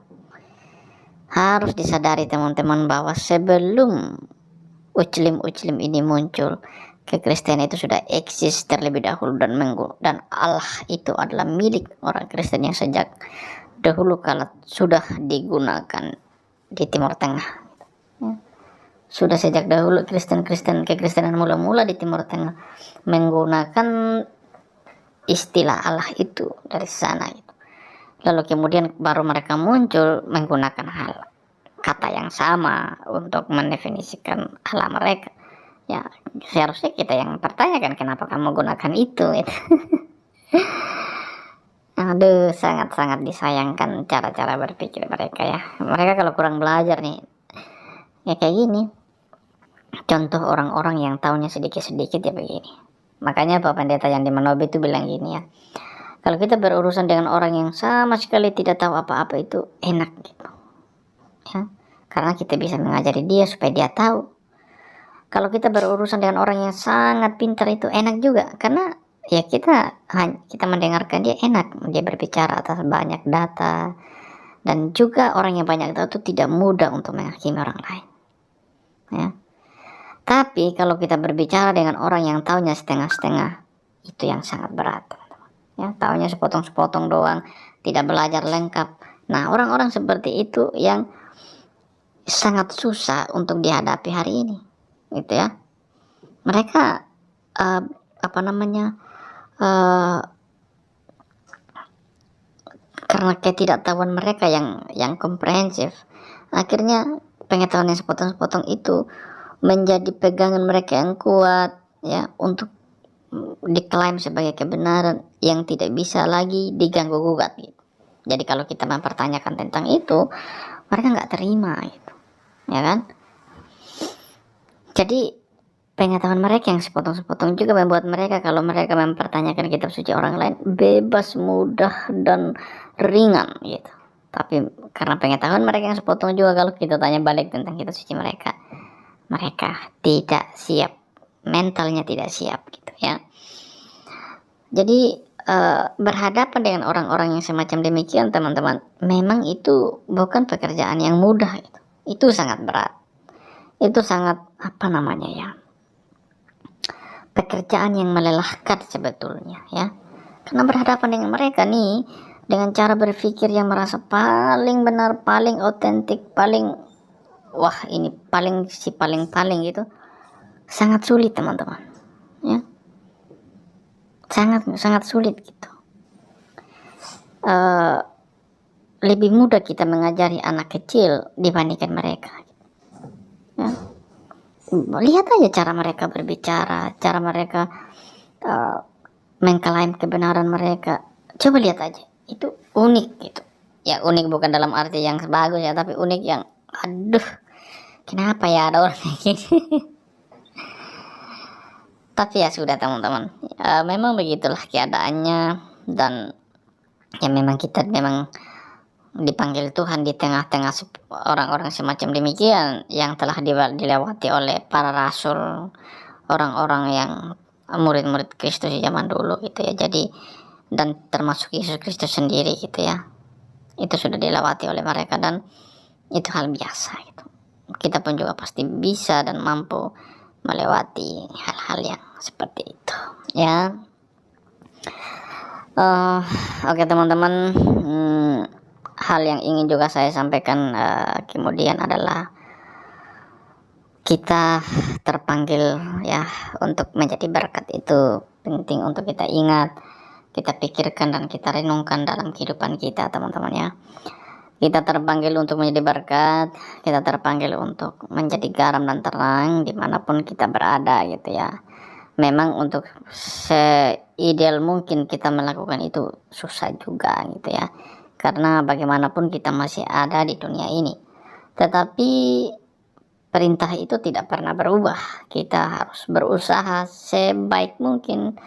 Harus disadari teman-teman bahwa sebelum uclim-uclim ini muncul, kekristenan itu sudah eksis terlebih dahulu, dan Allah itu adalah milik orang Kristen yang sejak dahulu kala sudah digunakan di Timur Tengah ya. Sudah sejak dahulu kekristenan mula-mula di Timur Tengah menggunakan istilah Allah itu dari sana gitu. Lalu kemudian baru mereka muncul menggunakan kata yang sama untuk mendefinisikan Allah mereka ya. Seharusnya kita yang pertanyakan kenapa kamu gunakan itu gitu. Aduh, sangat-sangat disayangkan cara-cara berpikir mereka ya. Mereka kalau kurang belajar nih ya kayak gini. Contoh orang-orang yang tahunya sedikit-sedikit ya begini. Makanya Pak Pendeta yang di Manobe itu bilang gini ya, kalau kita berurusan dengan orang yang sama sekali tidak tahu apa-apa itu enak gitu ya. karena kita bisa mengajari dia supaya dia tahu. Kalau kita berurusan dengan orang yang sangat pintar itu enak juga, karena ya kita mendengarkan dia enak, dia berbicara atas banyak data, dan juga orang yang banyak tahu itu tidak mudah untuk menghakimi orang lain. Ya. Tapi kalau kita berbicara dengan orang yang taunya setengah-setengah, itu yang sangat berat. Ya, taunya sepotong-sepotong doang, tidak belajar lengkap. Nah, orang-orang seperti itu yang sangat susah untuk dihadapi hari ini, gitu ya. Mereka karena ketidaktahuan mereka yang komprehensif, akhirnya pengetahuan yang sepotong-sepotong itu menjadi pegangan mereka yang kuat, ya, untuk diklaim sebagai kebenaran yang tidak bisa lagi diganggu gugat gitu. Jadi kalau kita mempertanyakan tentang itu, mereka nggak terima gitu, ya kan? Jadi pengetahuan mereka yang sepotong-sepotong juga membuat mereka, kalau mereka mempertanyakan kitab suci orang lain, bebas, mudah, dan ringan gitu. Tapi karena pengetahuan mereka yang sepotong juga, kalau kita tanya balik tentang kitab suci mereka tidak siap, mentalnya tidak siap gitu ya. Jadi berhadapan dengan orang-orang yang semacam demikian, teman-teman, memang itu bukan pekerjaan yang mudah gitu. Itu sangat berat. Itu sangat pekerjaan yang melelahkan sebetulnya ya. Karena berhadapan dengan mereka nih, dengan cara berpikir yang merasa paling benar, paling otentik, paling paling gitu, sangat sulit teman-teman ya. Sangat sulit gitu. Lebih mudah kita mengajari anak kecil dibandingkan mereka ya. Lihat aja cara mereka berbicara, cara mereka mengklaim kebenaran mereka. Coba lihat aja, itu unik gitu ya. Unik bukan dalam arti yang bagus ya, tapi unik yang aduh, kenapa ya ada orang kayak gini. Tapi ya sudah teman-teman, memang begitulah keadaannya, dan ya memang kita dipanggil Tuhan di tengah-tengah orang-orang semacam demikian yang telah dilewati oleh para rasul, orang-orang yang murid-murid Kristus di zaman dulu gitu ya. Jadi, dan termasuk Yesus Kristus sendiri gitu ya, itu sudah dilewati oleh mereka, dan itu hal biasa gitu. Kita pun juga pasti bisa dan mampu melewati hal-hal yang seperti itu ya. Oke teman-teman, hal yang ingin juga saya sampaikan kemudian adalah kita terpanggil ya untuk menjadi berkat. Itu penting untuk kita ingat, kita pikirkan, dan kita renungkan dalam kehidupan kita teman-teman ya. Kita terpanggil untuk menjadi berkat, kita terpanggil untuk menjadi garam dan terang dimanapun kita berada gitu ya. Memang untuk seideal mungkin kita melakukan itu susah juga gitu ya, karena bagaimanapun kita masih ada di dunia ini. Tetapi perintah itu tidak pernah berubah. Kita harus berusaha sebaik mungkin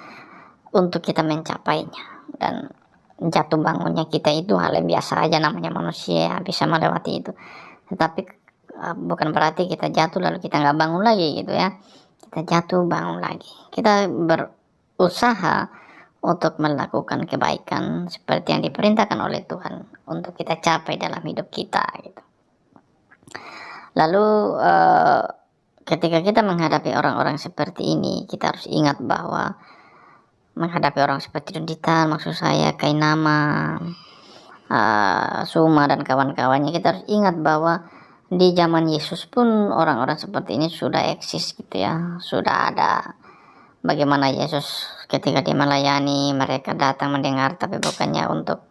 untuk kita mencapainya, dan jatuh bangunnya kita itu hal yang biasa aja, namanya manusia bisa melewati itu. Tetapi bukan berarti kita jatuh lalu kita nggak bangun lagi gitu ya. Kita jatuh bangun lagi, kita berusaha untuk melakukan kebaikan seperti yang diperintahkan oleh Tuhan untuk kita capai dalam hidup kita gitu. Lalu ketika kita menghadapi orang-orang seperti ini, kita harus ingat bahwa menghadapi orang seperti Dunditan, maksud saya Kainama, Suma dan kawan-kawannya, kita harus ingat bahwa di zaman Yesus pun orang-orang seperti ini sudah eksis gitu ya. Sudah ada bagaimana Yesus ketika dia melayani, mereka datang mendengar tapi bukannya untuk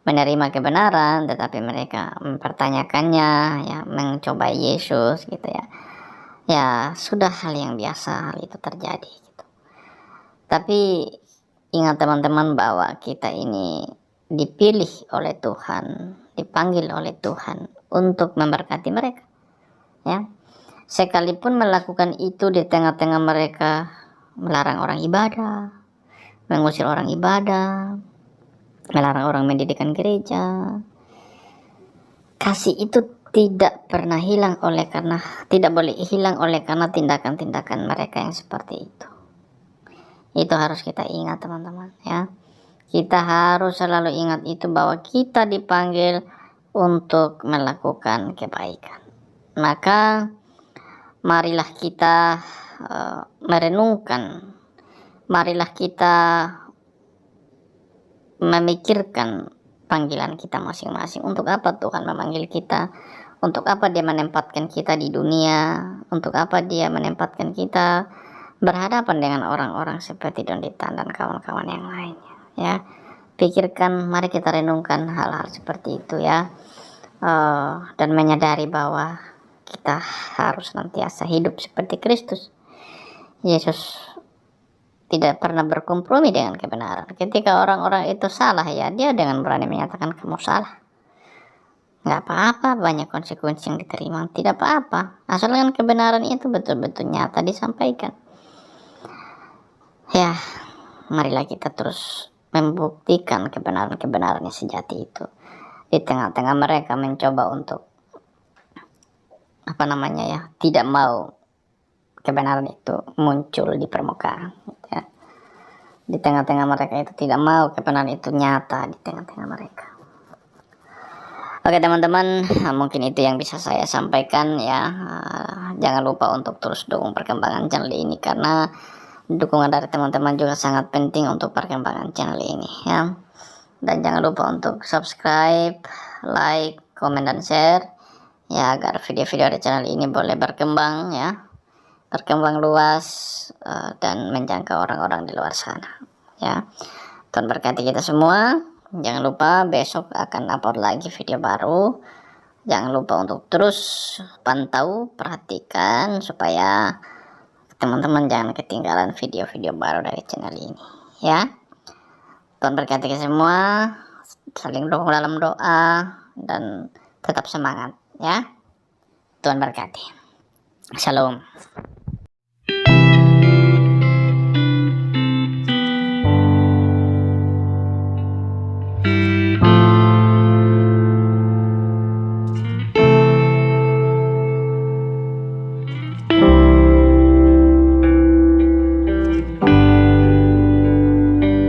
menerima kebenaran, tetapi mereka mempertanyakannya ya, mencoba Yesus gitu ya. Ya sudah hal yang biasa hal itu terjadi gitu. Tapi ingat teman-teman bahwa kita ini dipilih oleh Tuhan, dipanggil oleh Tuhan untuk memberkati mereka ya. Sekalipun melakukan itu di tengah-tengah mereka melarang orang ibadah, mengusir orang ibadah, melarang orang mendirikan gereja, kasih itu tidak pernah hilang oleh karena tidak boleh hilang oleh karena tindakan-tindakan mereka yang seperti itu. Itu harus kita ingat teman-teman ya. Kita harus selalu ingat itu bahwa kita dipanggil untuk melakukan kebaikan. Maka marilah kita merenungkan, marilah kita memikirkan panggilan kita masing-masing. Untuk apa Tuhan memanggil kita? Untuk apa Dia menempatkan kita di dunia? Untuk apa Dia menempatkan kita berhadapan dengan orang-orang seperti Donditan dan kawan-kawan yang lainnya ya. Pikirkan, mari kita renungkan hal-hal seperti itu ya. Dan menyadari bahwa kita harus senantiasa hidup seperti Kristus. Yesus tidak pernah berkompromi dengan kebenaran. Ketika orang-orang itu salah ya, Dia dengan berani menyatakan kamu salah. Nggak apa-apa, banyak konsekuensi yang diterima. Tidak apa-apa, asalkan kebenaran itu betul-betul nyata disampaikan. Ya, marilah kita terus membuktikan kebenaran-kebenaran yang sejati itu. Di tengah-tengah mereka mencoba untuk tidak mau kebenaran itu muncul di permukaan ya. Di tengah-tengah mereka itu tidak mau kebenaran itu nyata di tengah-tengah mereka. Oke teman-teman, mungkin itu yang bisa saya sampaikan ya. Jangan lupa untuk terus dukung perkembangan channel ini, karena dukungan dari teman-teman juga sangat penting untuk perkembangan channel ini ya. Dan jangan lupa untuk subscribe, like, komen, dan share ya, agar video-video di channel ini boleh berkembang ya, berkembang luas dan menjangkau orang-orang di luar sana ya. Tuhan berkati kita semua. Jangan lupa besok akan upload lagi video baru. Jangan lupa untuk terus pantau, perhatikan supaya teman-teman jangan ketinggalan video-video baru dari channel ini ya. Tuhan berkati kita semua, saling dukung dalam doa dan tetap semangat ya. Tuhan berkati. Shalom.